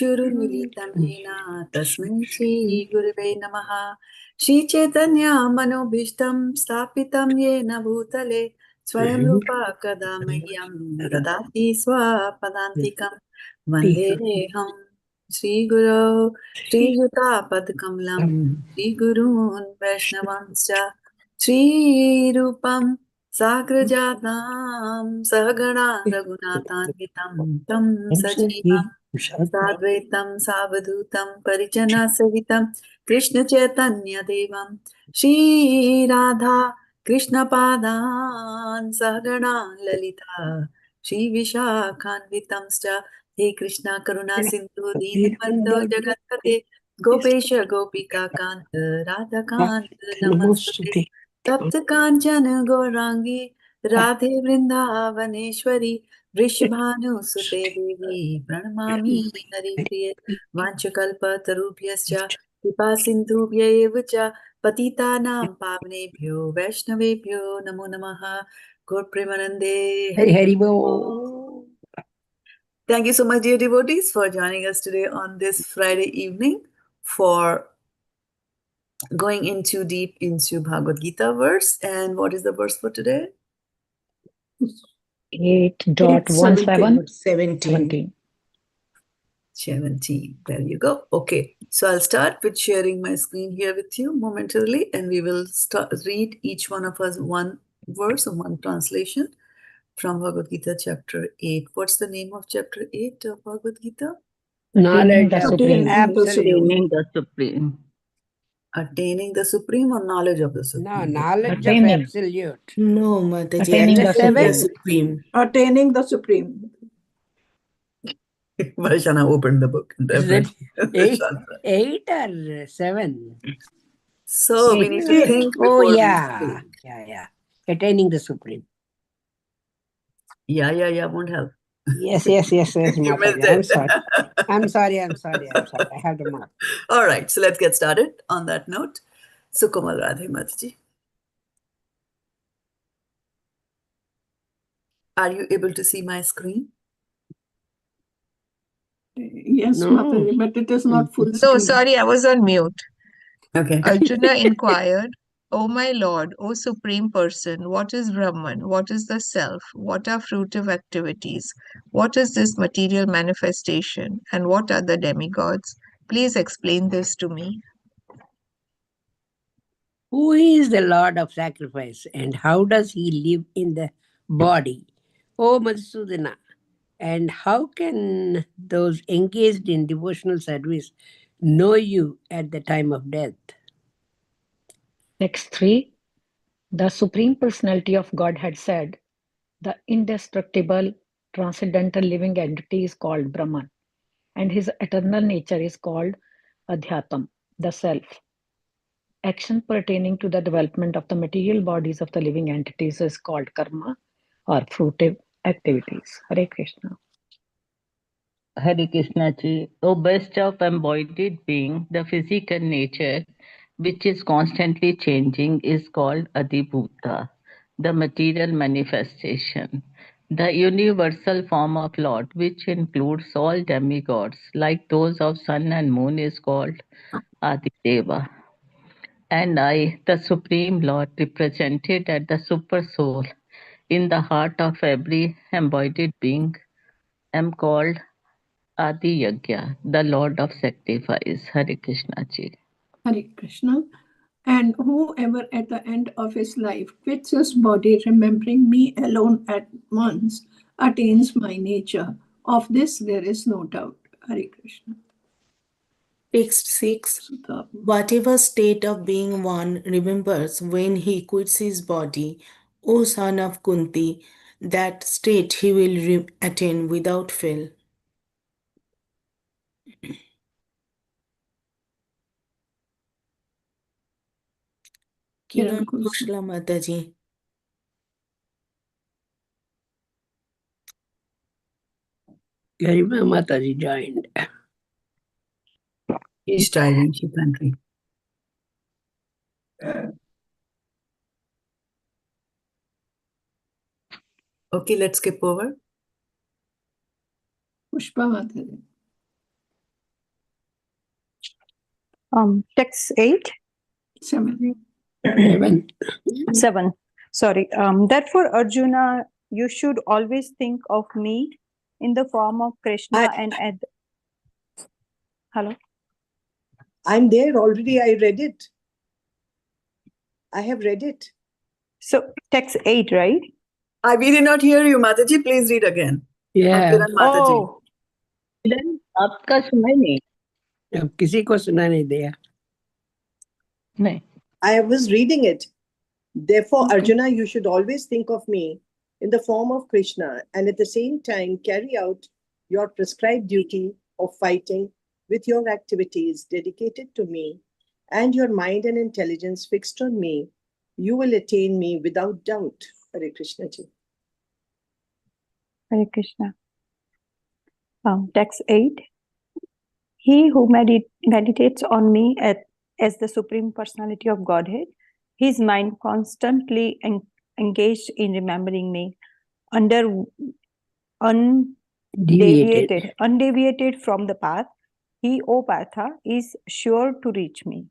चक्षुरुन्मीलितं येन तस्मै श्रीगुरवे नमः। श्रीचैतन्यमनोभीष्टं स्थापितं येन भूतले स्वयं रूपा कदा मह्यं ददाति स्वपदान्तिकं। वन्देऽहं श्रीगुरौ श्रीयुतापदकमलं श्रीगुरून् वैष्णवांश्च श्रीरूपं साग्रजातां सहगणा रघुनाथान्वितं तं सजीवं साद्वैतं सावधूतं परिजनसहितं कृष्णचैतन्यदेवं श्रीराधा कृष्णपादान् सहगणा ललिता श्रीविशाखान्वितंश्च। हे कृष्णा करुणा सिन्धु दीनबन्धो जगत्पते गोपेश गोपिका कान्त राधाकान्त नमस्तुते। तप्त कांचन गौरांगी राधे वृंदावनेश्वरी वृषभानुसुते देवी प्रणमामि हरिप्रिये। वाञ्छकल्पतरुभ्यश्च कृपा सिन्धुभ्य एव च पतितानां पावनेभ्यो वैष्णवेभ्यो नमो नमः। गौर प्रेमानंदे Hari Hari Bo. Thank you so much, dear devotees, for joining us today on this Friday evening for going into deep into Bhagavad-gita verse. And what is the verse for today? 8.17. 17. There you go. Okay. So I'll start with sharing my screen here with you momentarily, and we will read each one of us one verse or one translation from Bhagavad-gita chapter 8. What's the name of chapter 8 of Bhagavad-gita? Knowledge of Supreme. absolute. Attaining the Supreme. Attaining the Supreme or knowledge of the Supreme? No, knowledge Attaining. of absolute. No, Mataji. Attaining the Attaining Supreme. Attaining the Supreme. Varshana opened the book. And Is read it Shastra. 8 or 7? So we need to think Oh, before yeah. we speak. Yeah. Attaining the Supreme. Yeah, won't help. Yes, You Mataji. missed I'm it. sorry. I'm sorry. I have to mark. All right, so let's get started on that note. Sukomal Radhe Mataji. Are you able to see my screen? Yes, No. Mataji, but it is not full No, screen. sorry, I was on mute. Okay. Arjuna inquired, O my Lord, O Supreme Person, what is Brahman? What is the Self? What are fruitive activities? What is this material manifestation? And what are the demigods? Please explain this to me. Who is the Lord of sacrifice and how does he live in the body? O Madhusudana, and how can those engaged in devotional service know you at the time of death? Text 3. The Supreme Personality of Godhead said, the indestructible, transcendental living entity is called Brahman, and his eternal nature is called Adhyatam, the Self. Action pertaining to the development of the material bodies of the living entities is called karma or fruitive activities. Hare Krishna. Hare Krishna ji. O best of embodied being, the physical nature, which is constantly changing, is called Adibhuta, the material manifestation. The universal form of Lord, which includes all demigods, like those of sun and moon, is called Adideva. And I, the Supreme Lord, represented at the Super Soul in the heart of every embodied being, am called Adi Yagya, the Lord of Sacrifice. Hare Krishna ji. Hare Krishna. And whoever at the end of his life quits his body, remembering me alone at once, attains my nature. Of this there is no doubt. Hare Krishna. Text 6. Sutta. Whatever state of being one remembers when he quits his body, O son of Kunti, that state he will attain without fail. Kiran Kushla Mataji. Garima Mataji joined. He's driving, she can't read. Okay, let's skip over. Pushpa Mataji. Text 8. 7. 7. Sorry. Therefore, Arjuna, you should always think of me in the form of Krishna Hello? I'm there already. I read it. I have read it. So, text 8, right? We did not hear you, Mataji. Please read again. Yeah. Kiran Mataji. Oh, आपका सुनाई नहीं अब किसी को सुना नहीं दिया. नहीं I was reading it. Therefore, Okay. Arjuna, you should always think of me in the form of Krishna and at the same time carry out your prescribed duty of fighting with your activities dedicated to me and your mind and intelligence fixed on me. You will attain me without doubt. Hare Krishna ji. Hare Krishna. Text 8. He who meditates on me as the Supreme Personality of Godhead, his mind constantly engaged in remembering me, undeviated from the path, he, O Partha, is sure to reach me.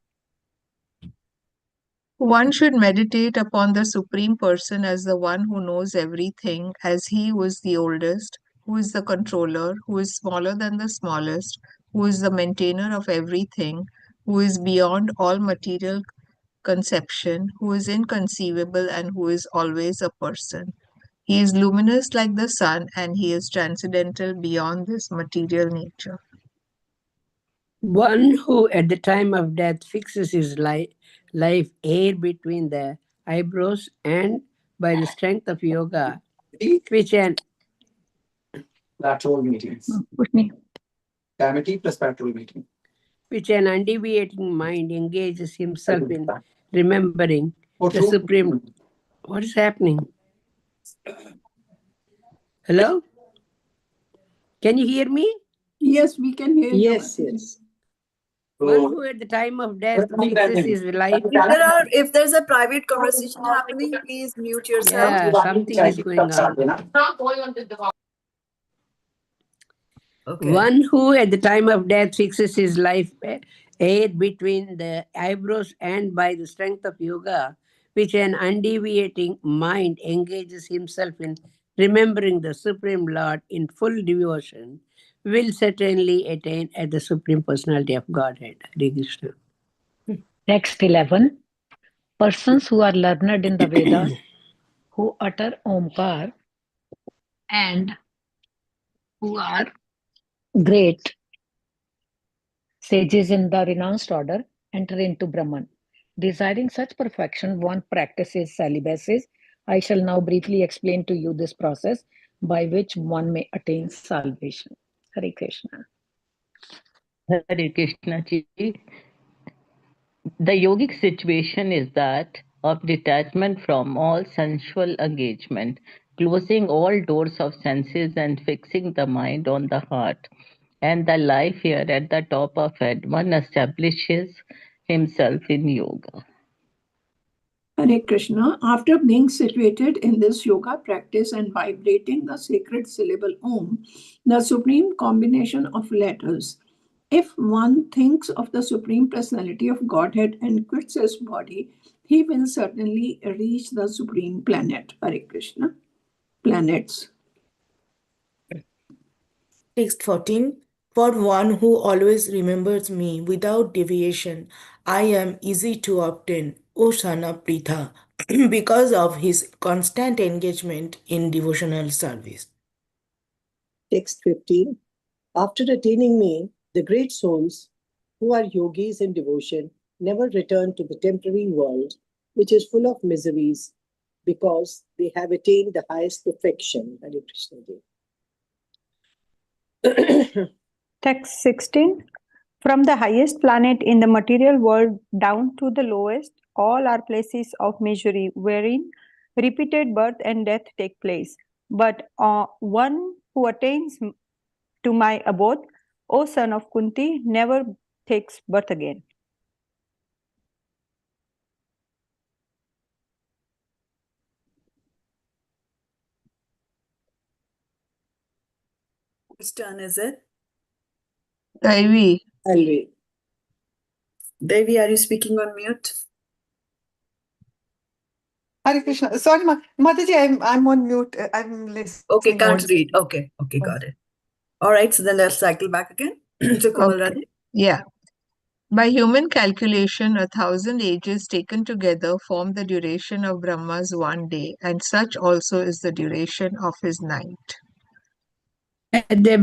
One should meditate upon the Supreme Person as the one who knows everything, as he who is the oldest, who is the controller, who is smaller than the smallest, who is the maintainer of everything, who is beyond all material conception, who is inconceivable, and who is always a person. He is luminous like the sun, and he is transcendental beyond this material nature. One who at the time of death fixes his life air between the eyebrows and by the strength of yoga, which an lateral meetings. Diameter plus lateral meeting. which an undeviating mind engages himself in remembering the Supreme. What is happening? Hello? Can you hear me? Yes, we can hear you. Yes, Mataji. yes. One who at the time of death fixes his life. If there's a private conversation happening, please mute yourself. Yeah, something is going on. Okay. One who at the time of death fixes his life air between the eyebrows and by the strength of yoga, which an undeviating mind engages himself in remembering the Supreme Lord in full devotion, will certainly attain at the Supreme Personality of Godhead. Hare Krishna. Text 11. Persons who are learned in the Vedas, who utter Omkar, and who are great sages in the renounced order, enter into Brahman. Desiring such perfection, one practices celibacy. I shall now briefly explain to you this process by which one may attain salvation. Hare Krishna. Hare Krishna ji. The yogic situation is that of detachment from all sensual engagement, closing all doors of senses and fixing the mind on the heart. And the life here at the top of it, one establishes himself in yoga. Hare Krishna. After being situated in this yoga practice and vibrating the sacred syllable Om, the supreme combination of letters, if one thinks of the Supreme Personality of Godhead and quits his body, he will certainly reach the Supreme Planet. Hare Krishna. Planets. Text 14. For one who always remembers me without deviation, I am easy to obtain, O son of Pritha, because of his constant engagement in devotional service. Text 15. After attaining me, the great souls who are yogis in devotion never return to the temporary world, which is full of miseries, because they have attained the highest perfection. Hare Krishna ji. Text 16. From the highest planet in the material world down to the lowest, all are places of misery wherein repeated birth and death take place. But one who attains to my abode, O son of Kunti, never takes birth again. Whose turn is it? Daivi. I'll read. Devi, are you speaking on mute? Hare Krishna. Sorry, Mataji, I'm on mute. I'm listening. Okay, can't on. read. Okay, got it. All right, so then let's cycle back again. So, Komal Okay. Radhe. Yeah. By human calculation, 1,000 ages taken together form the duration of Brahma's one day, and such also is the duration of his night. At the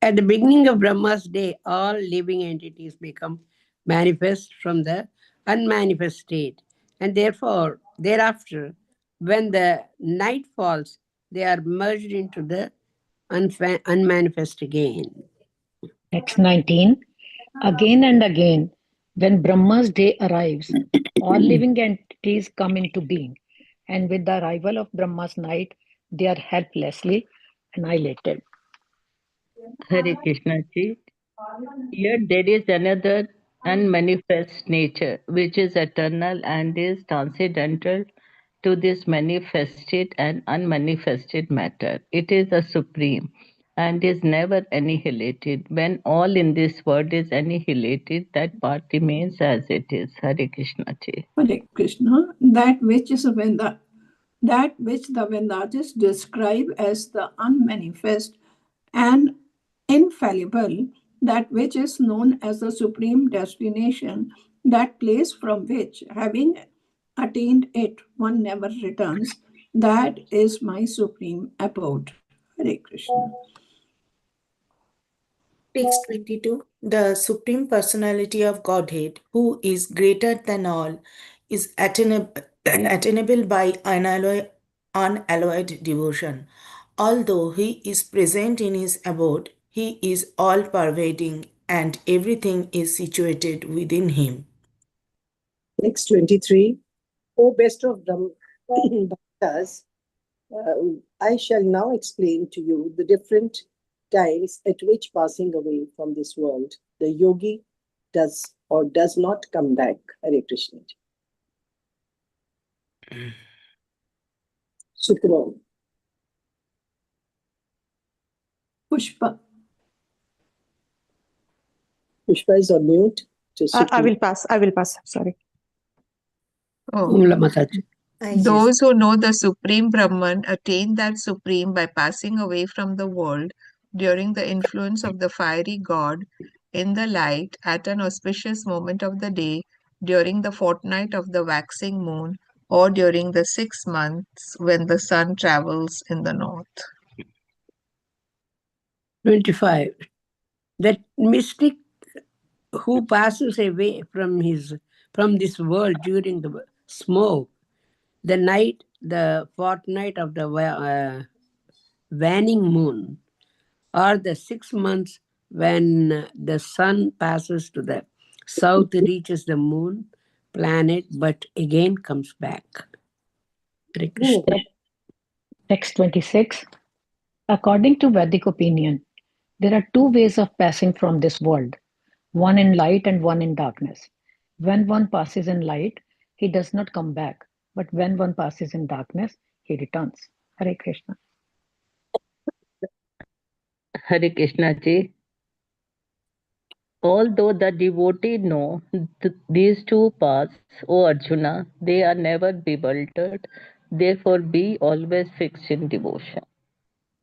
beginning of Brahma's day, all living entities become manifest from the unmanifest state. And therefore, thereafter, when the night falls, they are merged into the unmanifest again. Text 19. Again and again, when Brahma's day arrives, all living entities come into being. And with the arrival of Brahma's night, they are helplessly annihilated. Hare Krishna ji. Here there is another unmanifest nature which is eternal and is transcendental to this manifested and unmanifested matter. It is the supreme and is never annihilated. When all in this world is annihilated, that part remains as it is. Hare Krishna ji. Hare Krishna, that which the Vedas describe as the unmanifest and infallible, that which is known as the supreme destination, that place from which, having attained it, one never returns, that is my supreme abode. Hare Krishna. Text 22. The Supreme Personality of Godhead, who is greater than all, is attainable by unalloyed devotion. Although he is present in his abode, he is all-pervading and everything is situated within him. Next 23. O best of Bhaktas, I shall now explain to you the different times at which passing away from this world, the yogi does or does not come back. Hare Krishna. Sukro. Pushpa. Pushpa is on mute. I will pass. Sorry. Oh. Umla Mataji. Those who know the Supreme Brahman attain that Supreme by passing away from the world during the influence of the fiery god in the light at an auspicious moment of the day, during the fortnight of the waxing moon, or during the 6 months when the sun travels in the north. 25. That mystic who passes away from this world during the smoke, the night, the fortnight of the waning moon, or the 6 months when the sun passes to the south, reaches the moon planet, but again comes back. Hare Krishna. Text 26. According to Vedic opinion, there are two ways of passing from this world, one in light and one in darkness. When one passes in light, he does not come back, but when one passes in darkness, he returns. Hare Krishna. Hare Krishna ji. Although the devotee know these two paths, O Arjuna, they are never bewildered. Therefore, be always fixed in devotion.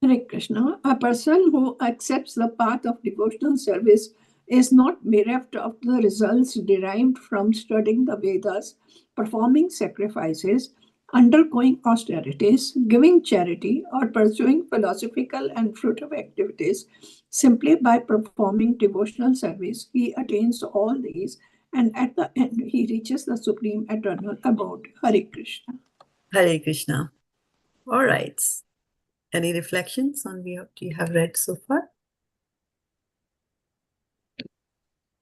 Hare Krishna. A person who accepts the path of devotional service is not bereft of the results derived from studying the Vedas, performing sacrifices, undergoing austerities, giving charity, or pursuing philosophical and fruitive activities. Simply by performing devotional service, he attains all these, and at the end, he reaches the supreme eternal abode. Hare Krishna. Hare Krishna. All right. Any reflections on what you have read so far?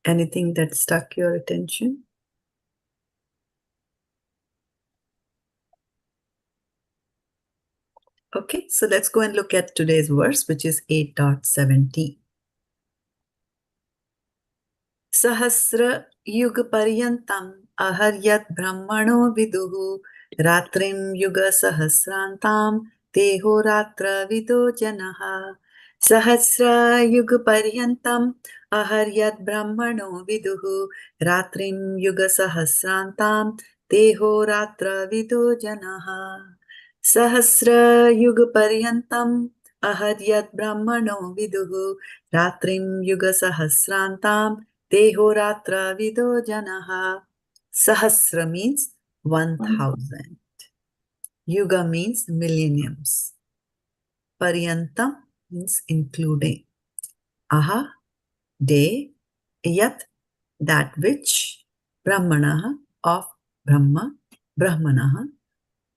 Anything that stuck your attention? Okay, so let's go and look at today's verse, which is 8.17. Sahasra-yuga-paryantam ahar brahmaṇo viduḥ rātriṁ yuga-sahasrāntāṁ ho-rātra-vido janāḥ. Sahasra-yuga-paryantam ahar brahmaṇo viduḥ rātriṁ yuga-sahasrāntāṁ te ho-rātra-vido janāḥ sahasra-yuga-paryantam ahar brahmaṇo viduḥ rātriṁ yuga-sahasrāntāṁ te ho-rātra-vido janāḥ. Sahasra means 1000. Yuga means millenniums. Paryantam means including. Aha, day, yat, that which, brahmaṇaḥ, of Brahma, brahmaṇaḥ,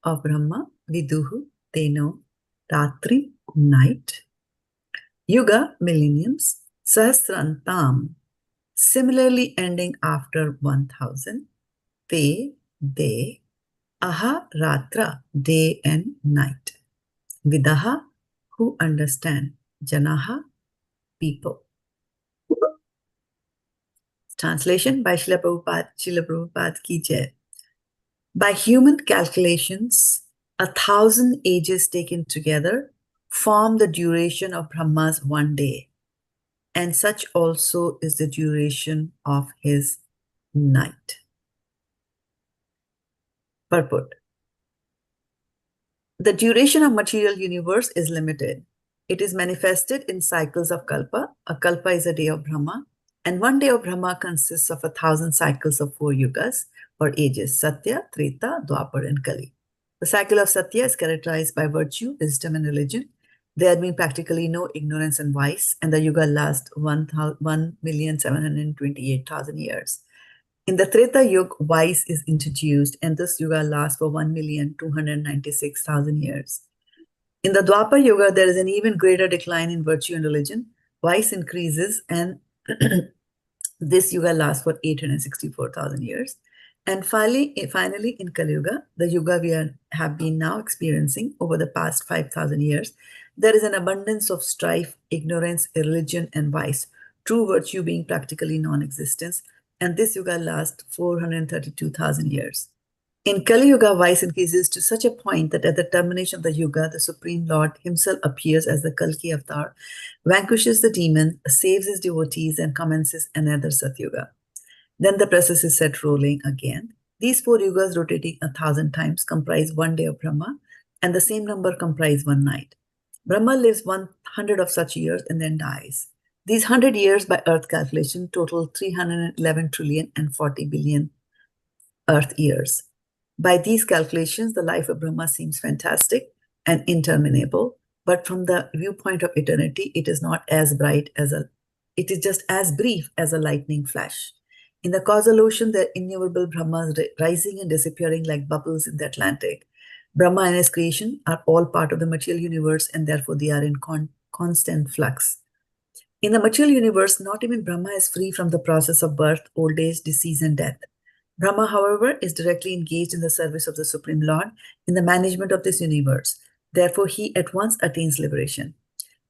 of Brahma, viduḥ, they know, rātriṁ, night, yuga, millenniums, sahasra-antām, similarly ending after 1000, te, they, ahaḥ-rātra, day and night, vidaḥ, who understand, janāḥ, people. Translation by Srila Prabhupada ki jai. By human calculations, 1,000 ages taken together form the duration of Brahma's one day, and such also is the duration of his night. Purport. The duration of material universe is limited. It is manifested in cycles of kalpa. A kalpa is a day of Brahma, and one day of Brahma consists of 1,000 cycles of 4 yugas or ages: Satya, Treta, Dvāpara and Kali. The cycle of Satya is characterized by virtue, wisdom and religion, there being practically no ignorance and vice, and the yuga lasts 1,728,000 years. In the Tretā-yuga, vice is introduced, and this yuga lasts for 1,296,000 years. In the Dvāpara-yuga, there is an even greater decline in virtue and religion. Vice increases, and this yuga lasts for 864,000 years. And finally, in Kali-yuga, the yuga we have been now experiencing over the past 5,000 years, there is an abundance of strife, ignorance, irreligion, and vice, true virtue being practically non-existence, and this yuga lasts 432,000 years. In Kali-yuga, vice increases to such a point that at the termination of the yuga, the Supreme Lord himself appears as the Kalki avatar, vanquishes the demon, saves his devotees, and commences another Satya-yuga. Then the process is set rolling again. These 4 yugas rotating 1,000 times comprise one day of Brahma, and the same number comprise one night. Brahma lives 100 of such years and then dies. These 100 years by earth calculation total 311 trillion and 40 billion earth years. By these calculations, the life of Brahma seems fantastic and interminable, but from the viewpoint of eternity, it is not as bright as it is just as brief as a lightning flash. In the Causal Ocean, there are innumerable Brahmas rising and disappearing like bubbles in the Atlantic. Brahma and his creation are all part of the material universe, and therefore they are in constant flux. In the material universe, not even Brahma is free from the process of birth, old age, disease, and death. Brahma, however, is directly engaged in the service of the Supreme Lord in the management of this universe. Therefore, he at once attains liberation.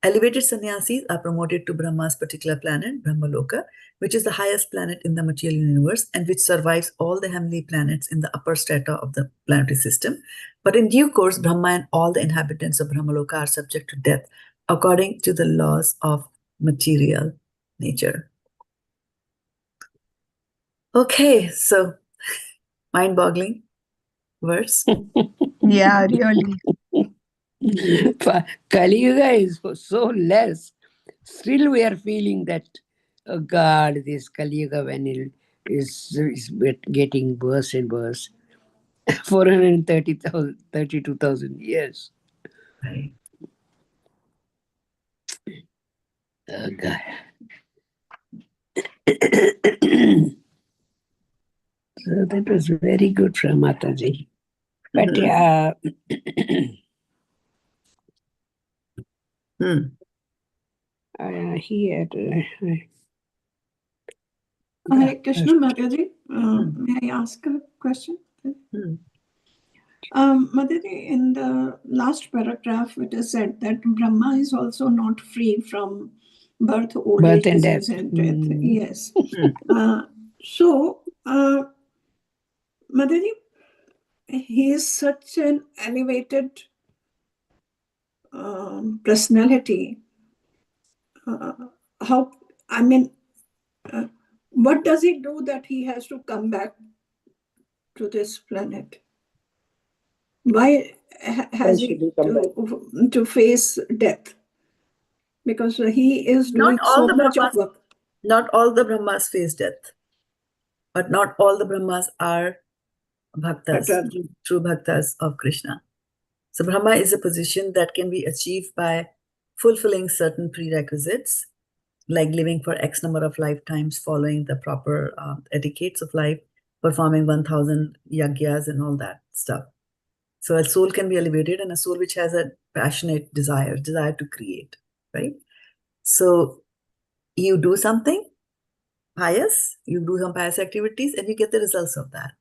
Elevated sannyasis are promoted to Brahma's particular planet, Brahmaloka, which is the highest planet in the material universe and which survives all the heavenly planets in the upper strata of the planetary system. But in due course, Brahma and all the inhabitants of Brahmaloka are subject to death according to the laws of material nature. Okay, so mind-boggling verse. Yeah, really. Kali-yuga is so less. Still we are feeling that, oh God, this Kali-yuga when it is getting worse and worse. 432,000 years. Right. Oh God. So that was very good from Mataji. But he had... Hare Krishna, Mataji. May I ask a question? Mataji, in the last paragraph, it is said that Brahma is also not free from birth, old age, and disease, death. and death. Yes. So, Mataji, he is such an elevated personality. How, I mean, what does he do that he has to come back to this planet? Why has he to face death? Because he is doing so much of work. Not all the Brahmas face death, but not all the Brahmas are bhaktas, true bhaktas of Krishna. So Brahma is a position that can be achieved by fulfilling certain prerequisites, like living for X number of lifetimes, following the proper etiquettes of life, performing 1000 yagyas and all that stuff. So a soul can be elevated, and a soul which has a passionate desire to create, right? So you do something pious, you do some pious activities, and you get the results of that.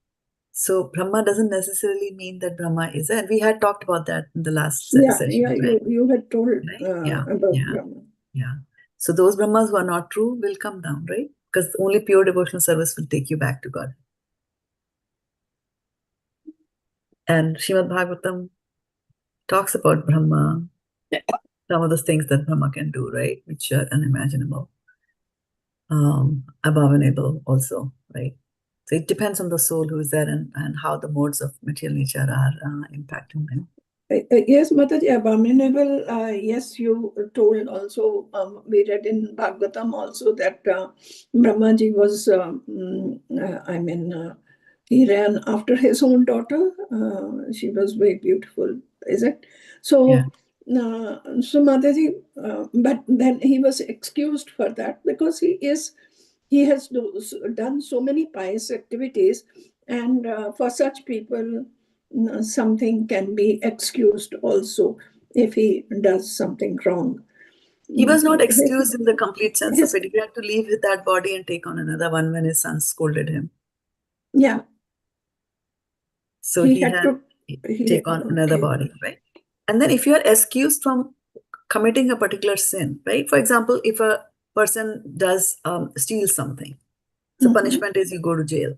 So Brahma doesn't necessarily mean that Brahma is, and we had talked about that in the last session. Yeah, right? you had told Yeah, about yeah, Brahma. Yeah. So those Brahmas who are not true will come down, right? Because only pure devotional service will take you back to God. And Srimad Bhagavatam talks about Brahma, some of the things that Brahma can do, right? Which are unimaginable, abominable also, right? So it depends on the soul who is there and how the modes of material nature are impacting them. Yes, Mataji, abominable. Yes, you told also, we read in Bhagavatam also that Brahmaji was, he ran after his own daughter. She was very beautiful, is it? So, Yeah. So Mataji, but then he was excused for that because he has done so many pious activities, and for such people, something can be excused also if he does something wrong. He was not excused in the complete sense of it. He had to leave that body and take on another one when his son scolded him. Yeah. So he had to take on another body, right? And then if you are excused from committing a particular sin, right? For example, if a person does steal something, so punishment is you go to jail.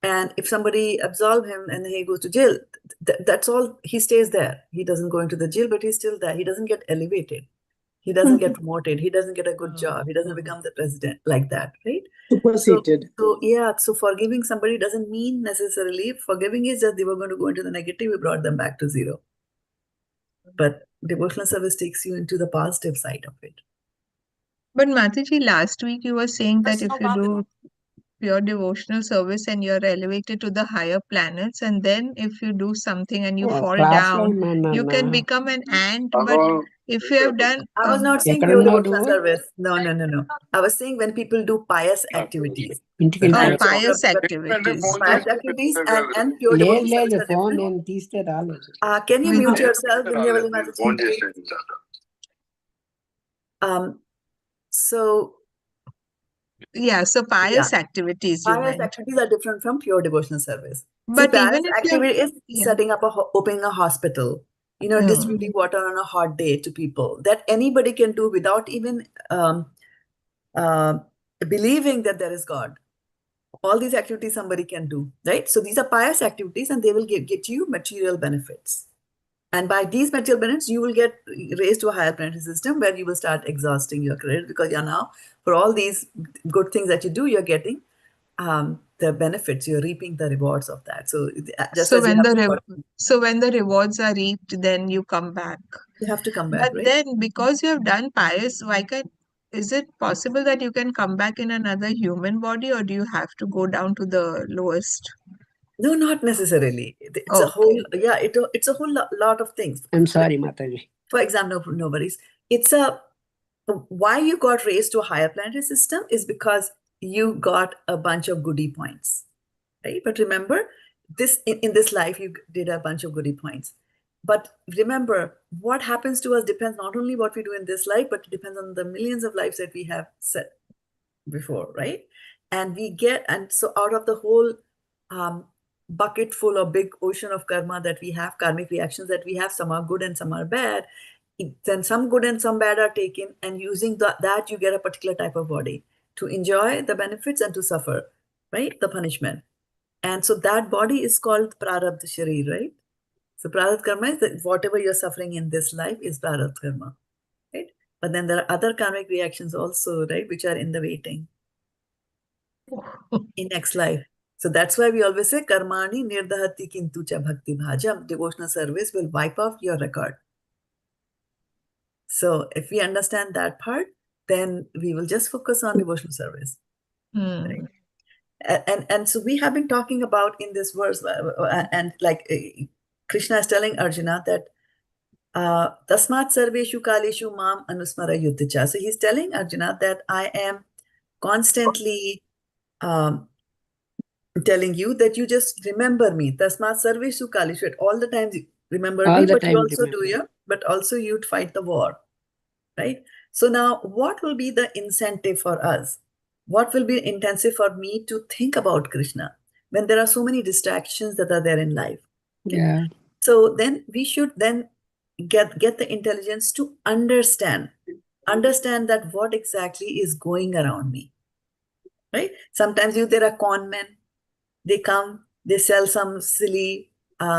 And if somebody absolves him and he goes to jail, that's all, he stays there. He doesn't go into the jail, but he's still there. He doesn't get elevated. He doesn't get promoted. He doesn't get a good job. He doesn't become the president like that, right? Superseded. So forgiving somebody doesn't mean necessarily, forgiving is just they were going to go into the negative, we brought them back to zero. But devotional service takes you into the positive side of it. But Mataji, last week you were saying that if you do pure devotional service and you're elevated to the higher planets, and then if you do something and you fall down, you can become an ant. But if you have done... I was not saying pure devotional service. No. I was saying when people do pious activities. Pious activities. Pious activities and pure devotional service are different. Can you mute yourself, Vidyavali Mataji? So pious activities. Pious activities are different from pure devotional service. But see, even pious if activity is setting up opening a hospital, distributing water on a hot day to people, that anybody can do without even believing that there is God. All these activities somebody can do, right? So these are pious activities, and they will get you material benefits. And by these material benefits, you will get raised to a higher planetary system where you will start exhausting your credit, because you're now, for all these good things that you do, you're getting the benefits, you're reaping the rewards of that. So just when the rewards are reaped, then you come back. You have to come back, but right? Then because you have done pious, is it possible that you can come back in another human body, or do you have to go down to the lowest? No, not necessarily. It's a whole, it's a whole lot of things. I'm sorry, Mataji. For example, no worries. Why you got raised to a higher planetary system is because you got a bunch of goodie points, right? But remember, in this life, you did a bunch of goodie points. But remember, what happens to us depends not only what we do in this life, but it depends on the millions of lives that we have set before, right? And so out of the whole bucket full or big ocean of karma that we have, karmic reactions that we have, some are good and some are bad. Then some good and some bad are taken, and using that you get a particular type of body to enjoy the benefits and to suffer, right? The punishment. And so that body is called prarabdha sharir, right? So prarabdha karma is that whatever you're suffering in this life is prarabdha karma, right? But then there are other karmic reactions also, right, which are in the waiting. in next life. So that's why we always say karmani nirdahati kintu cha bhakti bhajam. Devotional service will wipe off your record. So if we understand that part, then we will just focus on devotional service. Right? And so we have been talking about in this verse, and like Krishna is telling Arjuna that tasmat sarveshu kaleshu mam anusmara yuddhacha. So he's telling Arjuna that I am constantly telling you that you just remember me. Tasmat sarveshu kaleshu. At all the times you remember All me, the but you time also remember. do your, but also you'd fight the war. Right? So now what will be the incentive for us? What will be intensive for me to think about Krishna when there are so many distractions that are there in life? Okay? Yeah. So then we should then get the intelligence to understand that what exactly is going around me. Right? Sometimes there are con men. They come, they sell some silly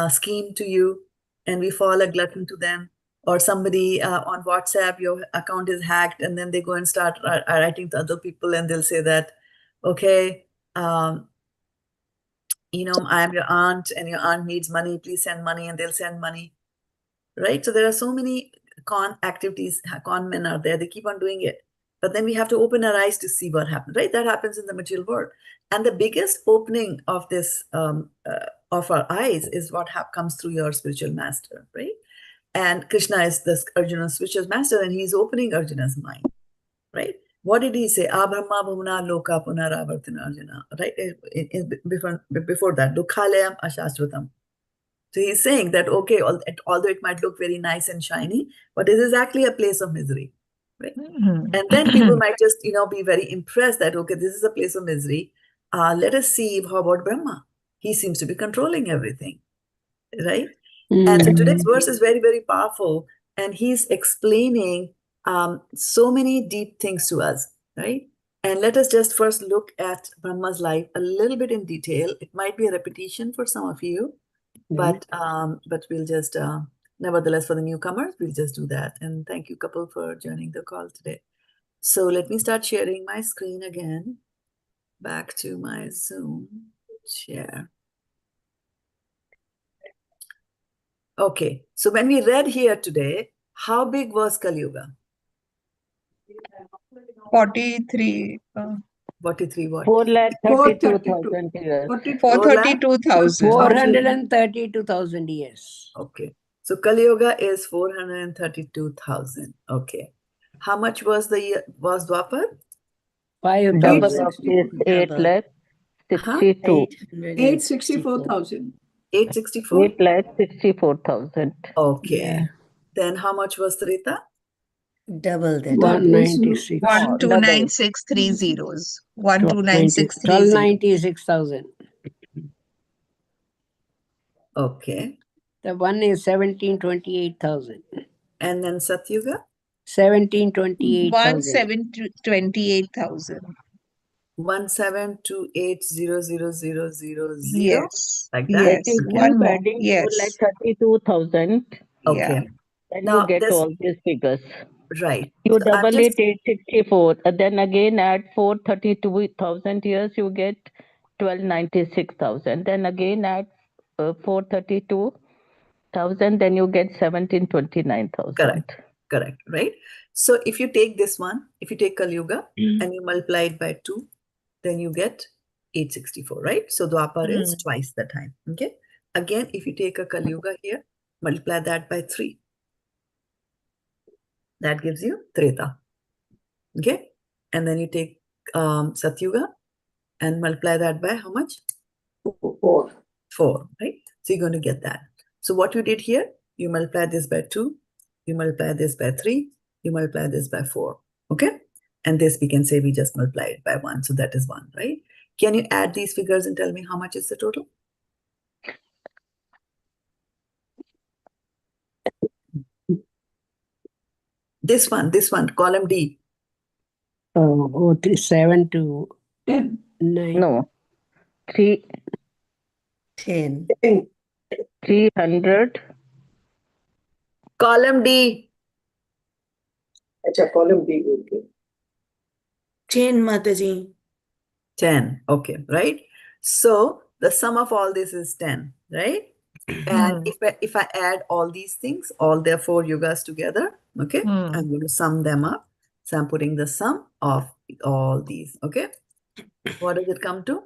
scheme to you, and we fall a glutton to them. Or somebody on WhatsApp, your account is hacked, and then they go and start writing to other people, and they'll say that, okay, I am your aunt, and your aunt needs money, please send money, and they'll send money, right? So there are so many con activities, con men are there, they keep on doing it. But then we have to open our eyes to see what happens, right? That happens in the material world. And the biggest opening of this, of our eyes is what comes through your spiritual master, right? And Krishna is this Arjuna's spiritual master, and he's opening Arjuna's mind, right? What did he say? Brahma bhumna loka punaravartina Arjuna, right? Before that, dukhalayam ashashvatam. So he's saying that, okay, although it might look very nice and shiny, but it is actually a place of misery, right? And then people might just, be very impressed that, okay, this is a place of misery. Let us see how about Brahma. He seems to be controlling everything, right? And so today's verse is very, very powerful. And he's explaining so many deep things to us, right? And let us just first look at Brahma's life a little bit in detail. It might be a repetition for some of you, but we'll just, nevertheless, for the newcomers, we'll just do that. And thank you, couple, for joining the call today. So let me start sharing my screen again. Back to my Zoom share. Okay, so when we read here today, how big was Kali-yuga? 43. 43 what? 432,000 years. 432,000. 432,000 years. Okay, so Kali-yuga is 432,000. Okay, how much was the year? Was Dvāpara? 5,000. Double of this 8 lakh 62. 864,000. 864? 8 lakh 64,000. Okay. Yeah. Then how much was Treta? Double that. 196. 129630. 129630. 1296,000. Okay. The one is 1728,000. And then Satya-yuga? 1728,000. 1728,000. 1728,000. Yes. Like that? Yes. If you One keep more. adding Yes. 432,000, Okay. then Now, you get this- all these figures. Right. You So I'm double just- it 864, and then again add 432,000 years, you get 1296,000. Then again add 432,000, then you get 1729,000. Correct, right? So if you take this one, if you take Kali-yuga and you multiply it by 2, then you get 864, right? So Dvāpara is twice the time, okay? Again, if you take a Kali-yuga here, multiply that by 3. That gives you Treta, okay? And then you take Satya-yuga and multiply that by how much? 4, right? So you're going to get that. So what you did here, you multiply this by 2, you multiply this by 3, you multiply this by 4, okay? And this we can say we just multiply it by 1, so that is 1, right? Can you add these figures and tell me how much is the total? This one, column D. 7 to 10. 9. No. 10. 300. Column D. Column D. Okay. 10, Mataji. 10. Okay, right? So the sum of all this is 10, right? And if I add all these things, all their 4 yugas together, okay, I'm going to sum them up. So I'm putting the sum of all these, okay? What does it come to?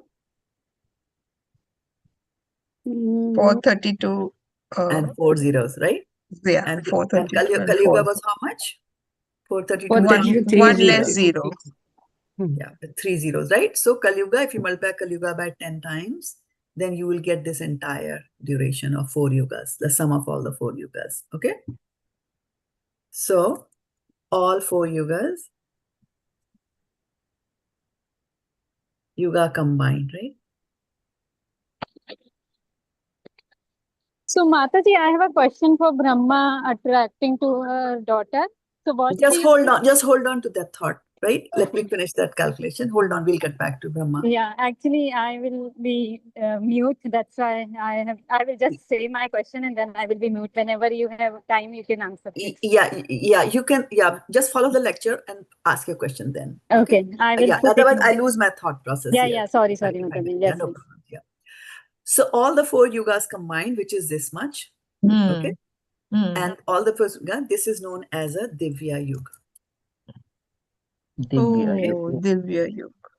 432. And 4 zeros, right? Yeah, And 432 and Kali-yuga 4. was how much? 432. 432, One 3 less zeros. 0. Yeah, 3 zeros, right? So Kali-yuga, if you multiply Kali-yuga by 10 times, then you will get this entire duration of 4 yugas, the sum of all the 4 yugas, okay? So all 4 yugas, yuga combined, right? So, Mataji, I have a question for Brahma attracting to her daughter. So, what Just hold on to that thought, right? Let me finish that calculation. Hold on, we'll get back to Brahma. Yeah, actually, I will be mute. That's why I will just say my question and then I will be mute. Whenever you have time, you can answer, please. Yeah, you can, just follow the lecture and ask your question then. Okay, I will. Yeah, otherwise I lose my thought process. Yeah, sorry, Mataji. Yes, no problem. Yeah. So all the 4 yugas combined, which is this much, okay? And all the first yuga, this is known as a Divya Yuga. Divya Yuga.